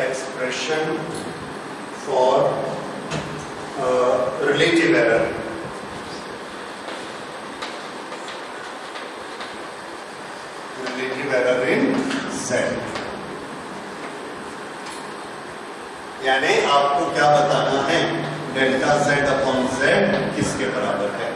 expression for relative error. Relative error in Z. यानी आपको क्या बताना है, delta Z upon Z किसके बराबर है।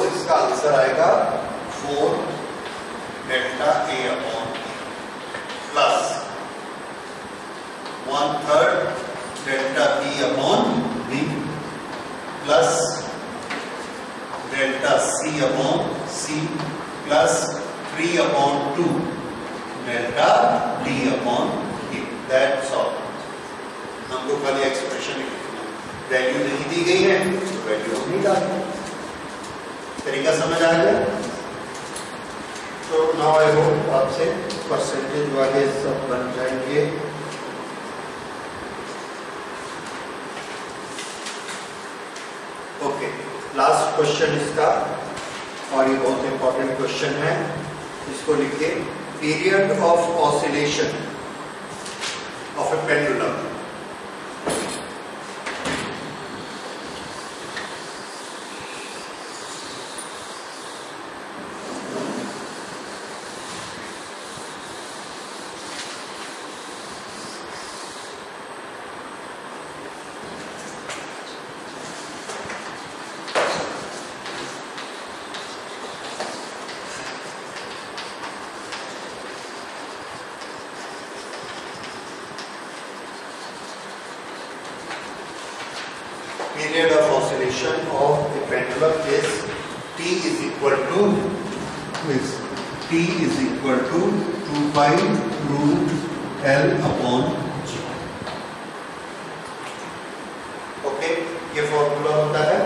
इसका answer आएगा 4 delta A upon plus 1/3 delta B upon B plus delta C upon C plus 3 upon 2 delta D upon A। That's all. हमको खाली एक्सप्रेशन लिखना, वैल्यू नहीं दी गई है तो वैल्यू हम नहीं डालते। तरीका समझ आ गया? तो नाउ आई होप आपसे परसेंटेज वाले सब बन जाएंगे। ओके, लास्ट क्वेश्चन इसका, और ये बहुत इंपॉर्टेंट क्वेश्चन है। इसको लिखिए, period of oscillation of A pendulum period of oscillation of a pendulum is T is equal to 2 pi root L upon G। Okay, ये फॉर्मूला होता है।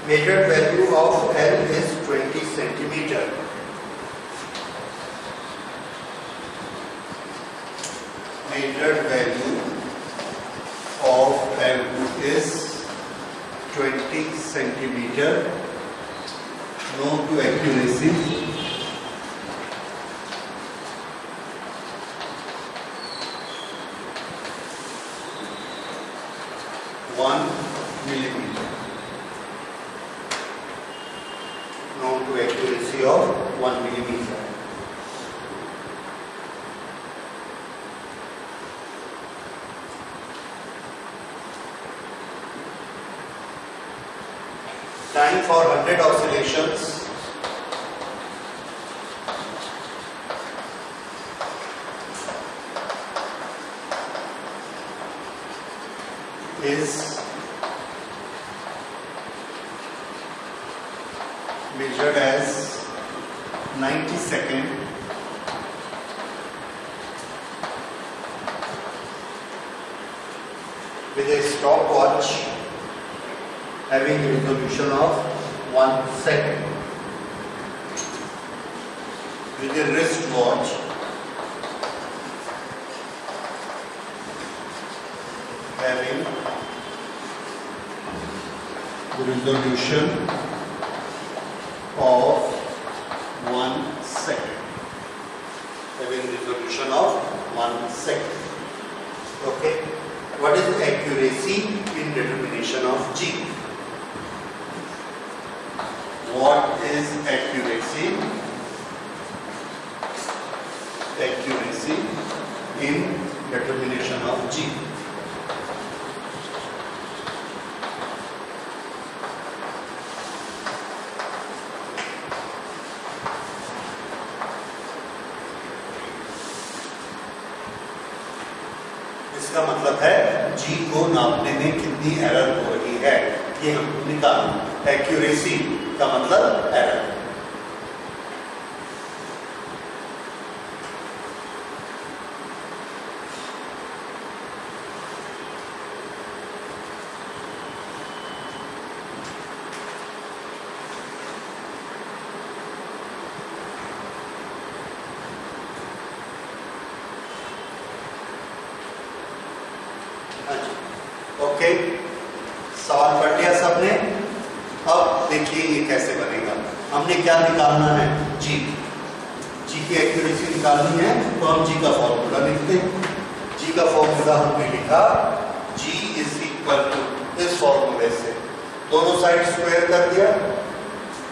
Measured value of L is 20 centimetre. Measured value of L is 20 centimeter, known to accuracy 1 millimeter, known to accuracy of 1 millimeter। Time for 100 oscillations is measured as 90 seconds with a stopwatch having a resolution of 1 second, with a wristwatch having the resolution of 1 second, Okay, what is accuracy in determination of G? What is accuracy? Accuracy in determination of G. इसका मतलब है जी को नापने में कितनी error हो रही है ये हमको निकालना। एक्यूरेसी का मतलब एरर। ओके, सवाल पढ़ लिया सबने। अब देखिए ये कैसे बनेगा। हमने क्या निकालना है? जी की एक्यूरेसी निकालनी है तो हम जी का फॉर्मूला लिखते हैं। जी का फॉर्मूला हमने लिखा जी इज इक्वल टू इस फॉर्मूले से दोनों साइड स्क्वायर कर दिया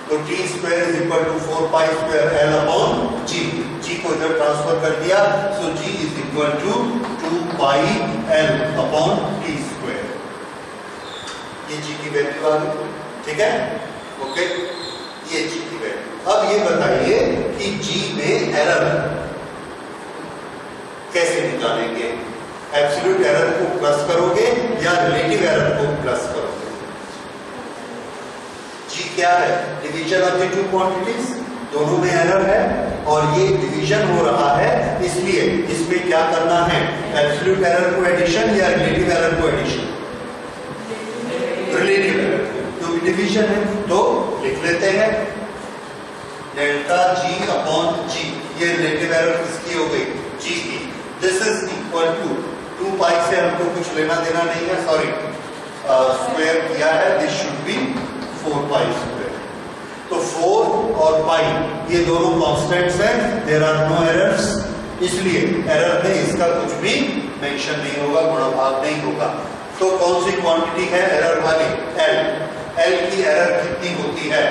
तो T square is equal to 4 pi square L upon G. G को इधर ट्रांसफर कर दिया so G is equal to 2 pi L upon T square. ये जी की वैल्यू आ गई, ठीक है। ओके, ये जी की वैल्यू। अब ये बताइए कि जी में एरर कैसे निकालेंगे? एब्सोल्यूट एरर को प्लस करोगे या रिलेटिव एरर को प्लस करोगे? जी क्या है? Division of the two quantities, दोनों में एरर है और ये डिवीजन हो रहा है, इसलिए इसमें क्या करना है? एब्सोल्यूट एरर को एडिशन या रिलेटिव एरर को एडिशन? रिलेटिव एरर, क्योंकि डिवीजन है तो लिख लेते हैं डेल्टा जी अपॉन जी। ये रिलेटिव एरर किसकी हो गई? जी की। दिस इज इक्वल टू 2 पाई से हमको कुछ लेना देना नहीं है, सॉरी स्क्वायर किया है, this should be 4 pi square. तो 4 और पाई ये दोनों कांस्टेंट्स हैं, देयर आर नो एरर्स, इसलिए एरर में इसका कुछ भी मेंशन नहीं होगा, गुणा भाग नहीं होगा। तो कौन सी क्वांटिटी है एरर वाली? एल। एल की एरर कितनी होती है?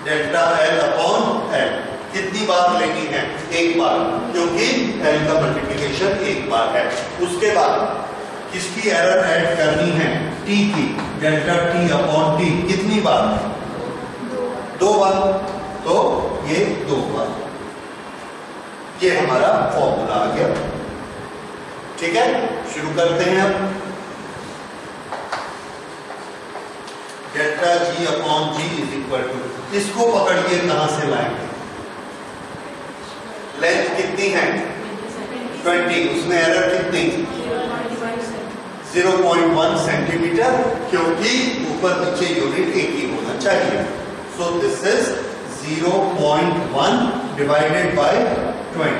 Delta L upon L. कितनी बार लेनी है? एक बार, क्योंकि एल का मल्टीप्लिकेशन एक बार है। उसके बाद किसकी एरर ऐड करनी है? टी की। Delta T upon T. कितनी बार? 2 बार। तो ये 2 बार। ये हमारा फॉर्मूला आ गया, ठीक है। शुरू करते हैं अब। Delta G upon G is equal to, इसको पकड़िए कहां से लाएंगे? लेंथ कितनी है? 20, उसमें एरर कितनी? 0.1 सेंटीमीटर, क्योंकि ऊपर नीचे यूनिट एक ही होना चाहिए। So this is 0.1 divided bye 20,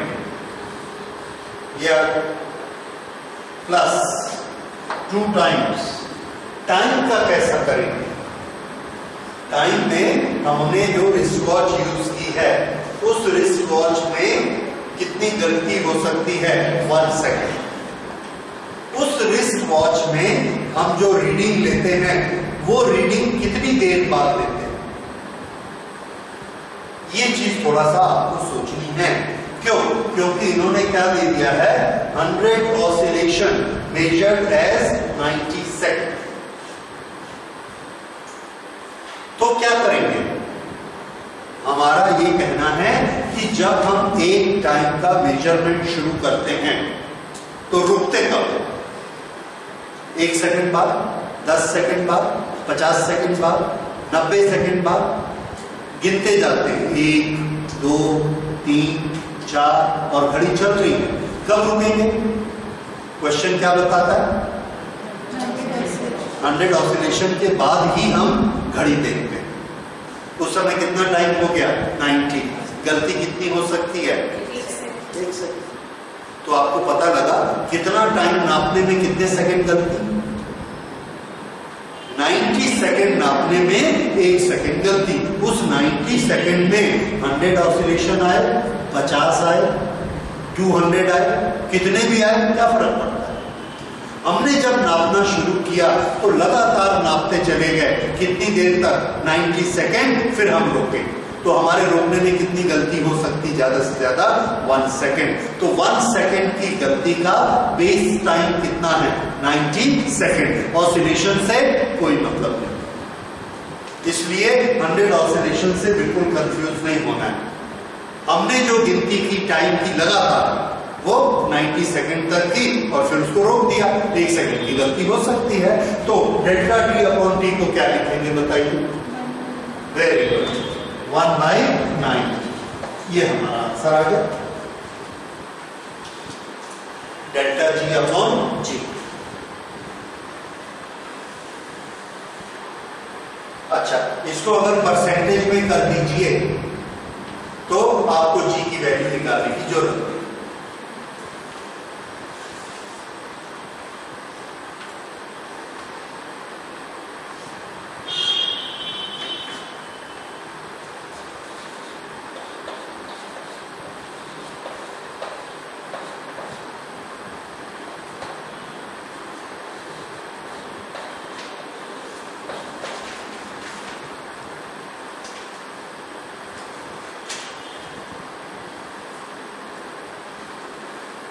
या प्लस 2 टाइम्स। टाइम का कैसा करेंगे? टाइम में हमने जो रिस्ट वॉच यूज की है उस रिस्ट वॉच में कितनी गलती हो सकती है? 1 सेकेंड। उस रिस्ट वॉच में हम जो रीडिंग लेते हैं वो रीडिंग कितनी देर बाद लेते हैं? ये चीज थोड़ा सा आपको सोचनी है। क्यों? क्योंकि इन्होंने क्या दे दिया है? 100 ऑसिलेशन मेजर्ड एज 90 सेकेंड। तो क्या करेंगे? हमारा ये कहना है कि जब हम एक टाइम का मेजरमेंट शुरू करते हैं तो रुकते कब? 1 सेकंड बाद, 10 सेकंड बाद, 50 सेकंड बाद, 90 सेकंड बाद गिनते जाते हैं। 1, 2, 3, 4 और घड़ी चल रही है। कब रुकेंगे? क्वेश्चन क्या बताता है? 100 ऑसिलेशन के बाद ही हम घड़ी देखते हैं। उस समय कितना टाइम हो गया? 90। गलती कितनी हो सकती है? 1 सेकंड। तो आपको पता लगा कितना टाइम नापने में कितने सेकंड गलती? 90 सेकंड नापने में 1 सेकंड गलती। उस 90 सेकंड में 100 ऑसिलेशन आए, 50 आए, 200 आए, कितने भी आए, क्या फर्क पड़ता है? हमने जब नापना शुरू किया तो लगातार नापते चले गए। कितनी देर तक? 90 सेकेंड। फिर हम रोके तो हमारे रोकने में कितनी गलती हो सकती? ज्यादा से ज्यादा 1 सेकेंड। तो 1 सेकेंड की गलती का बेस टाइम कितना है? 90 सेकेंड। ऑसिलेशन से कोई मतलब नहीं, इसलिए 100 ऑसिलेशन से बिल्कुल कंफ्यूज नहीं होना है। हमने जो गिनती की टाइम की लगातार वो 90 सेकंड तक की और फिर उसको रोक दिया। 1 सेकंड की गलती हो सकती है, तो डेल्टा टी अपॉन टी को क्या लिखेंगे बताइए? Very good, 1/9। ये हमारा आंसर आ गया, डेल्टा जी अपॉन जी। अच्छा, इसको अगर परसेंटेज में कर दीजिए तो आपको जी की वैल्यू निकालने की जरूरत है।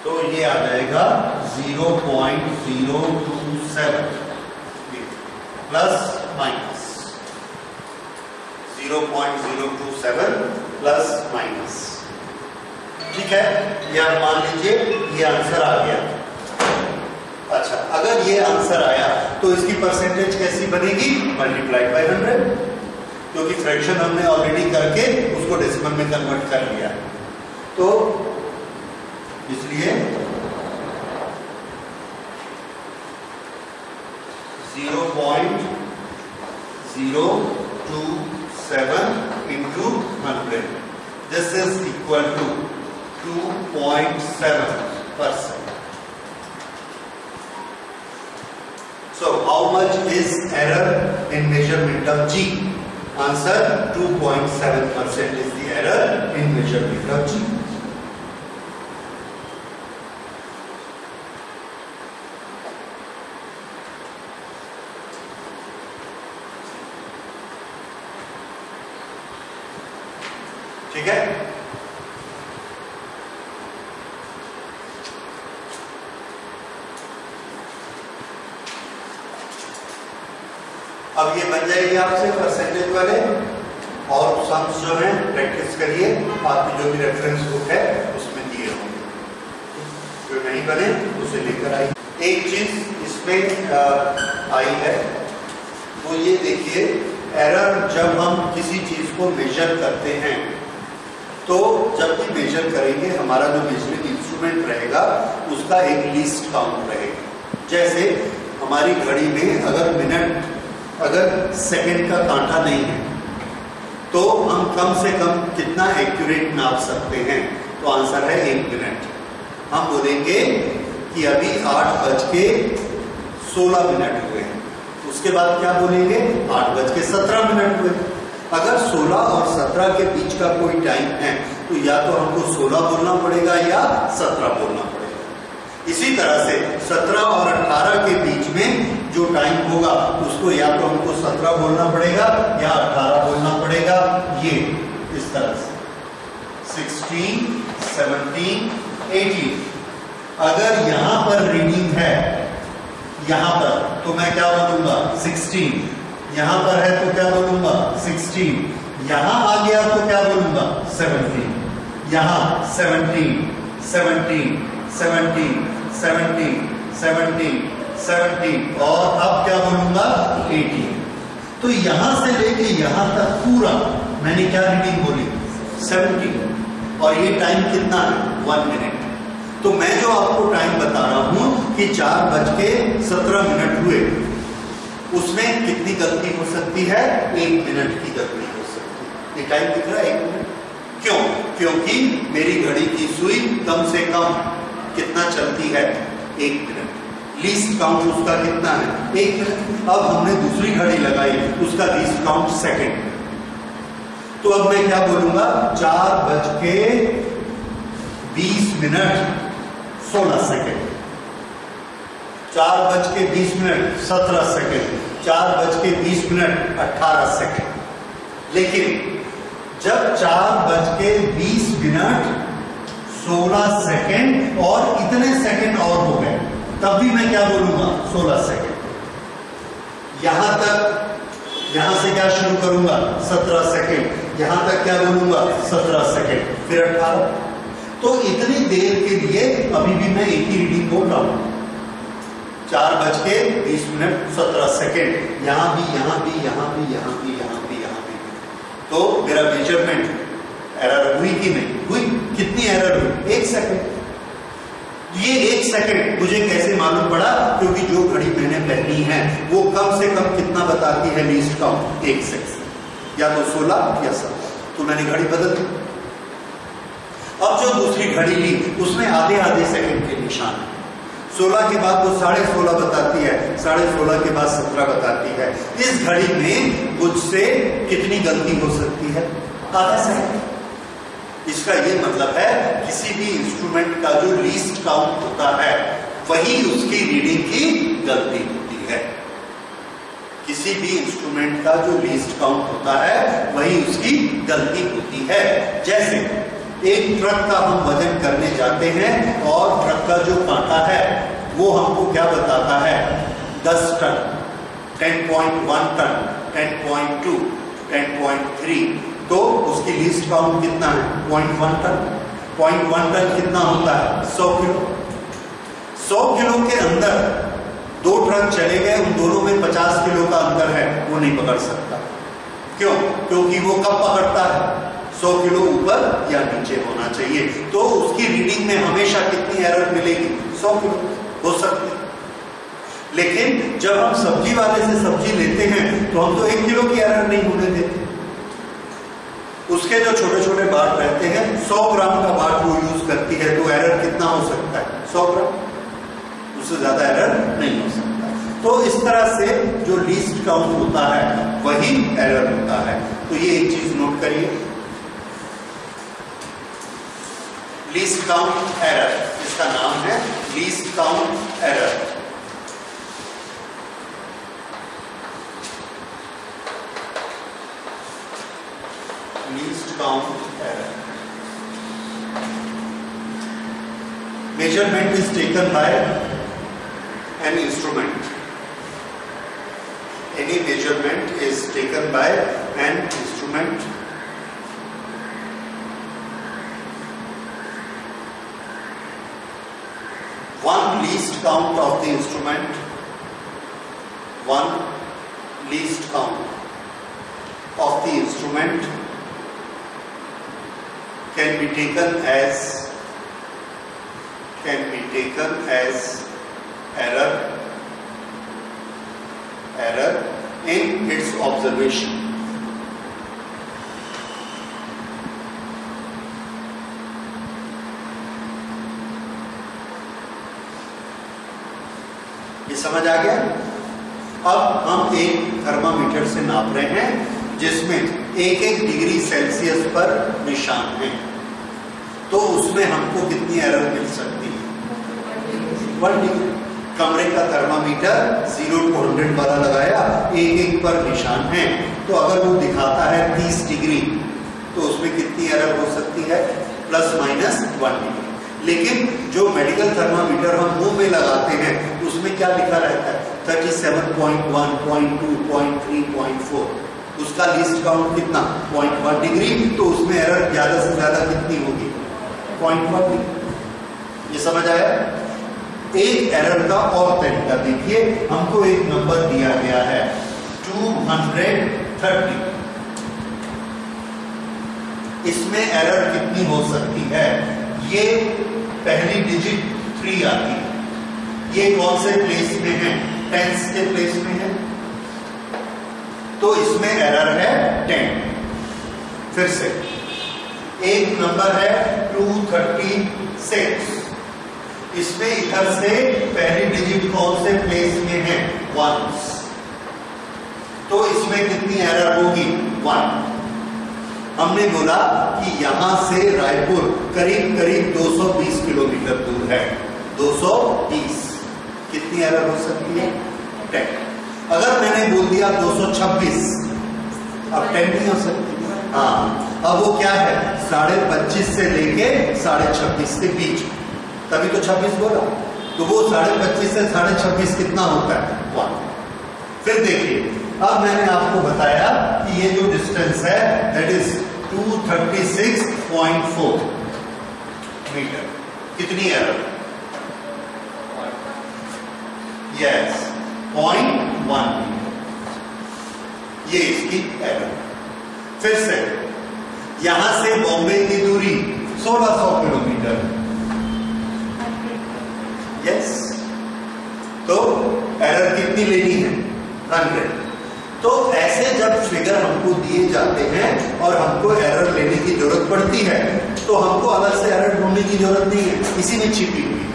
तो ये आ जाएगा 0.027 प्लस माइनस 0.027 प्लस माइनस। ठीक है, या मान लीजिए ये आंसर आ गया। अच्छा, अगर ये आंसर आया तो इसकी परसेंटेज कैसी बनेगी? मल्टीप्लाइड बाय 100, क्योंकि फ्रैक्शन हमने ऑलरेडी करके उसको डेसिमल में कन्वर्ट कर लिया। तो इसलिए 0.027 into 100, this is equal to 2.7%. So how much is error in measurement of G? Answer, 2.7% is the error in measurement of G. ठीक है, अब ये बन जाएगी आपसे परसेंटेज वाले, और सम्स जो हैं प्रैक्टिस करिए, आपकी जो भी रेफरेंस बुक है उसमें दिए होंगे। जो नहीं बने उसे लेकर आइए। एक चीज इसमें आई है, वो ये देखिए, एरर जब हम किसी चीज को मेजर करते हैं तो जब भी मेजर करेंगे हमारा जो मेजरिंग इंस्ट्रूमेंट रहेगा उसका एक लीस्ट काउंट रहेगा। जैसे हमारी घड़ी में अगर सेकंड का कांटा नहीं है तो हम कम से कम कितना एक्यूरेट नाप सकते हैं? तो आंसर है 1 मिनट। हम बोलेंगे कि अभी 8:16 हुए हैं, उसके बाद क्या बोलेंगे? 8:17 हुए। अगर 16 और 17 के बीच का कोई टाइम है तो या तो हमको 16 बोलना पड़ेगा या 17 बोलना पड़ेगा। इसी तरह से 17 और 18 के बीच में जो टाइम होगा उसको या तो हमको 17 बोलना पड़ेगा या 18 बोलना पड़ेगा। ये इस तरह से 16, 17, 18। अगर यहां पर रीडिंग है यहां पर, तो मैं क्या बोलूंगा? 16। यहां पर है तो क्या बोलूंगा? 16। यहां आ गया तो क्या बोलूंगा? 17। यहां 17, 17, 17, 17, 17, 17, और अब क्या बोलूंगा? 18। तो यहां से लेके यहां तक पूरा मैंने क्या रीडिंग बोली? 17। और ये टाइम कितना है? 1 मिनट। तो मैं जो आपको टाइम बता रहा हूं कि 4:17 हुए, उसमें कितनी गलती हो सकती है? 1 मिनट की गलती हो सकती है। ये टाइम दिख रहा है 1 मिनट। क्यों? क्योंकि मेरी घड़ी की सुई कम से कम कितना चलती है? 1 मिनट। लीस्ट काउंट उसका कितना है? 1 मिनट। अब हमने दूसरी घड़ी लगाई, उसका लीस्ट काउंट सेकंड। तो अब मैं क्या बोलूंगा? 4:20 4:20 17 सेकंड, 4:20 18 सेकंड। लेकिन जब 4:20 16 सेकंड और इतने सेकंड और हो गए, तब भी मैं क्या बोलूंगा? 16 सेकंड। यहां तक, यहां से क्या शुरू करूंगा? 17 सेकंड। यहां तक क्या बोलूंगा? 17 सेकंड, फिर 18। तो इतनी देर के लिए अभी भी मैं एक ही रीडिंग बोल रहा हूं, 4:20:17, यहां भी, यहां भी, यहां भी, यहां भी, यहां भी, यहां भी। तो मेरा मेजरमेंट एरर हुई कि नहीं हुई? कितनी एरर हुई? 1 सेकंड। ये 1 सेकंड मुझे कैसे मालूम पड़ा? क्योंकि जो घड़ी मैंने पहनी है वो कम से कम कितना बताती है लीस्ट काउंट? 1 सेकंड, या तो 16 या 17। तो मैंने घड़ी बदल दी। अब जो दूसरी घड़ी ली उसमें आधे आधे सेकंड के निशान है। 16 के बाद वो 16.5 बताती है, 16.5 के बाद 17 बताती है। इस घड़ी में मुझसे कितनी गलती हो सकती है? आधा सेकंड। इसका ये मतलब है किसी भी इंस्ट्रूमेंट का जो लीस्ट काउंट होता है वही उसकी रीडिंग की गलती होती है। किसी भी इंस्ट्रूमेंट का जो लीस्ट काउंट होता है वही उसकी गलती होती है। जैसे एक ट्रक का हम वजन करने जाते हैं और ट्रक का जो कांटा है वो हमको क्या बताता है? 10 टन, 10.1 टन, 10.2, 10.3। तो उसकी लीस्ट काउंट कितना है? 0.1 टन। 0.1 टन कितना होता है? 100 किलो। 100 किलो के अंदर 2 ट्रक चले गए, उन दोनों में 50 किलो का अंतर है, वो नहीं पकड़ सकता। क्यों? क्योंकि वो कब पकड़ता है? 100 किलो ऊपर या नीचे होना चाहिए। तो उसकी रीडिंग में हमेशा कितनी एरर मिलेगी? 100 किलो हो सकती है। लेकिन जब हम सब्जी वाले से सब्जी लेते हैं तो हम तो 1 किलो की एरर नहीं होने देते। उसके जो छोटे छोटे बाट रहते हैं, 100 ग्राम का बाट वो यूज करती है, तो एरर कितना हो सकता है? 100 ग्राम। उससे ज्यादा एरर नहीं हो सकता। तो इस तरह से जो लीस्ट काउंट होता है वही एरर होता है। तो ये एक चीज नोट करिए, लीस्ट काउंट एरर, इसका नाम है least count error. Least count error. Measurement is taken by an instrument. Any measurement is taken by an instrument. One least count of the instrument, one least count of the instrument can be taken as error in its observation. ये समझ आ गया? अब हम एक thermometer से नाप रहे हैं जिसमें 1-1 डिग्री सेल्सियस पर निशान है। तो उसमें हमको कितनी एरर मिल सकती है? 1 डिग्री। कमरे का थर्मामीटर 0 to 100 वाला लगाया, 1-1 पर निशान है, तो अगर वो दिखाता है 30 डिग्री तो उसमें कितनी एरर हो सकती है? ±1 डिग्री। लेकिन जो मेडिकल थर्मामीटर हम मुंह में लगाते हैं उसमें क्या लिखा रहता है? 37.1, 0.2, 0.3, 0.4। उसका लीस्ट काउंट कितना? 0.1 डिग्री। तो उसमें एरर ज्यादा से ज्यादा कितनी होगी? 0.1 डिग्री। ये समझ आया? एक एरर का और तरीका देखिए, हमको एक नंबर दिया गया है 230। इसमें एरर कितनी हो सकती है? ये पहली डिजिट 3 आती है। ये कौन से प्लेस में है? टेंस के प्लेस में है, तो इसमें एरर है 10। फिर से एक नंबर है 236, इसमें इधर से पहली डिजिट कौन से प्लेस में है? 1, तो इसमें कितनी एरर होगी? 1। हमने बोला कि यहां से रायपुर करीब करीब 220 किलोमीटर दूर है। 220, कितनी एरर हो सकती है? 10। अगर मैंने बोल दिया 226, अब 10 नहीं हो सकती। हाँ, अब वो क्या है? 25.5 से लेके 26.5 के बीच, तभी तो 26 बोला। तो वो 25.5 से 26.5 कितना होता है? 1। फिर देखिए, अब मैंने आपको बताया कि ये जो डिस्टेंस है दैट इज 236.4। मीटर। कितनी एरर? यस, 0.1 मीटर, ये इसकी एरर। फिर से यहां से बॉम्बे की दूरी 1600 किलोमीटर। यस, तो एरर कितनी लेनी है? 100। तो ऐसे जब फिगर हमको दिए जाते हैं और हमको एरर लेने की जरूरत पड़ती है तो हमको अलग से एरर ढूंढने की जरूरत नहीं है, इसी में छिपी हुई है।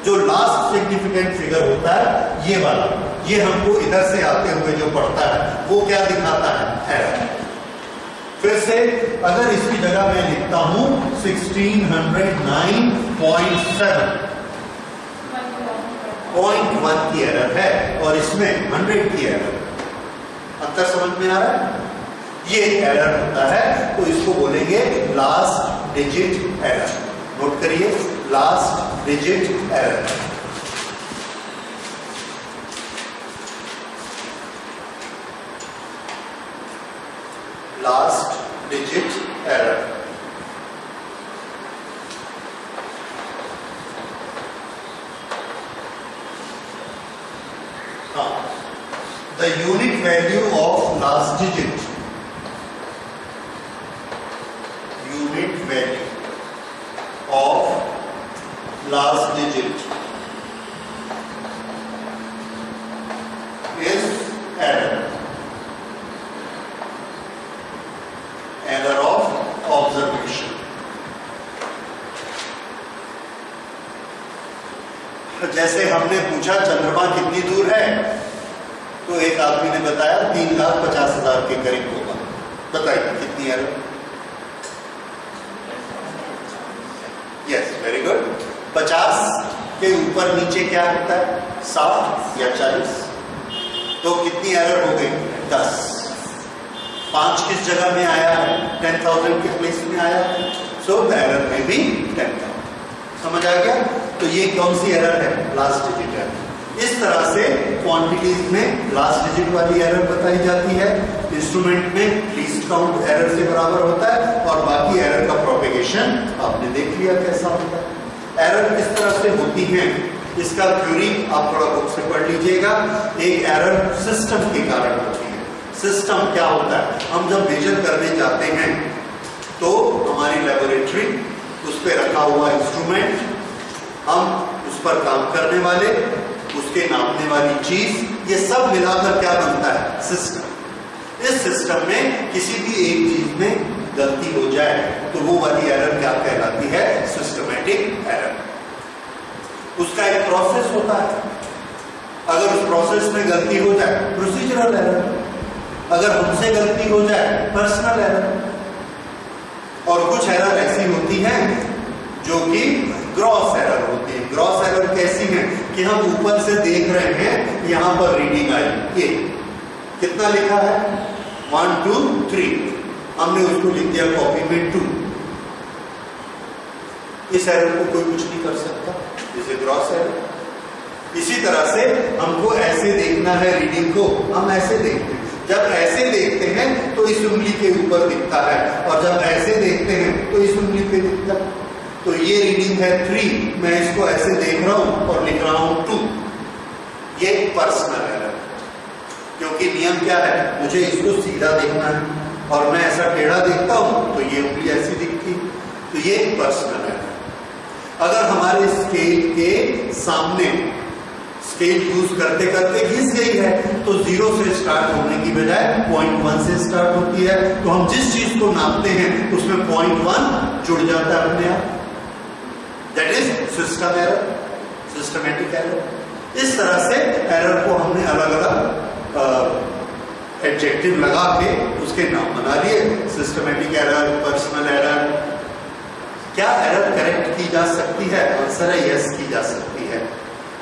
जो लास्ट सिग्निफिकेंट फिगर होता है ये वाला, ये हमको इधर से आते हुए जो पड़ता है वो क्या दिखाता है? एरर। फिर से अगर इसकी जगह मैं लिखता हूं 1609.7, 0.1 की एरर है और इसमें 100 की एरर। अंतर समझ में आ रहा है? ये एरर होता है तो इसको बोलेंगे लास्ट डिजिट एरर। नोट करिए, last digit error. Last digit error. The unit value of last digit, unit value of last digit is error, error of observation। जैसे हमने पूछा चंद्रमा कितनी दूर है, तो एक आदमी ने बताया 3,50,000 के करीब होगा। बताइए कितनी एरर? Yes, very good. 50 के ऊपर नीचे क्या होता है? 60 या 40। तो कितनी एरर हो गई? 10। 5 किस जगह में आया है? 10,000 के प्लेस में आया है, सो एरर में भी 10,000। समझ आ गया? तो ये कौन सी एरर है? Last digit error. इस तरह से क्वांटिटीज में लास्ट डिजिट वाली एरर बताई जाती है, इंस्ट्रूमेंट में लीस्ट काउंट एरर से बराबर होता है और बाकी एरर का प्रोपेगेशन आपने देख लिया कैसा होता है। एरर किस तरह से होती है इसका थ्योरी आप थोड़ा बुक से पढ़ लीजिएगा। एक एरर सिस्टम के कारण होती है। सिस्टम क्या होता है? हम जब मेजर करने जाते हैं तो हमारी लेबोरेटरी, उस पर रखा हुआ इंस्ट्रूमेंट, हम उस पर काम करने वाले, उसके नापने वाली चीज, ये सब मिलाकर क्या बनता है? सिस्टम। इस सिस्टम में किसी भी एक चीज में गलती हो जाए तो वो वाली एरर क्या कहलाती है? Systematic error. उसका एक प्रोसेस होता है, अगर उस प्रोसेस में गलती हो जाए प्रोसीजरल एरर, अगर हमसे गलती हो जाए पर्सनल एरर, और कुछ एरर ऐसी होती है जो कि ग्रॉस एरर होती है। ग्रॉस एरर कैसी है कि हम ऊपर से देख रहे हैं यहां पर रीडिंग आई, ये कितना लिखा है? 1 2 3, हमने उसको लिख दिया कॉपी में 2। इस एरर को कोई कुछ नहीं कर सकता, इसे ग्रॉस एरर। इसी तरह से हमको ऐसे देखना है रीडिंग को, हम ऐसे देखते हैं। जब ऐसे देखते हैं तो इस उंगली के ऊपर दिखता है और जब ऐसे देखते हैं तो इस उंगली पे दिखता है। तो ये रीडिंग है 3, मैं इसको ऐसे देख रहा हूं और लिख रहा हूं 2। ये पर्सनल एरर, क्योंकि नियम क्या है? मुझे इसको सीधा देखना है और मैं ऐसा टेढ़ा देखता हूं तो ये उंगली ऐसी दिखती, तो ये पर्सनल एरर। अगर हमारे स्केल के सामने स्केल यूज करते करते घिस गई है तो 0 से स्टार्ट होने की बजाय 0.1 से स्टार्ट होती है, तो हम जिस चीज को नापते हैं उसमें 0.1 जुड़ जाता है अपने आप। That is system error, systematic error. इस तरह से एरर को हमने अलग अलग एडजेक्टिव लगा के उसके नाम बना लिए, सिस्टमैटिक एरर, पर्सनल एरर। क्या एरर करेक्ट की जा सकती है? आंसर है यस, की जा सकती है।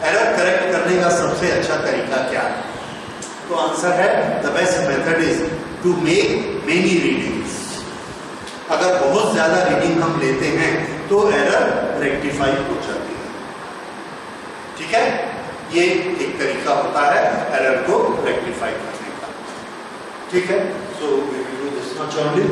एरर करेक्ट करने का सबसे अच्छा तरीका क्या है? तो आंसर है the best method is to make many readings. अगर बहुत ज्यादा रीडिंग हम लेते हैं तो एरर रेक्टिफाई हो जाती है। ठीक है, ये एक तरीका होता है एरर को रेक्टिफाई करने का। ठीक है, so we will do this much only.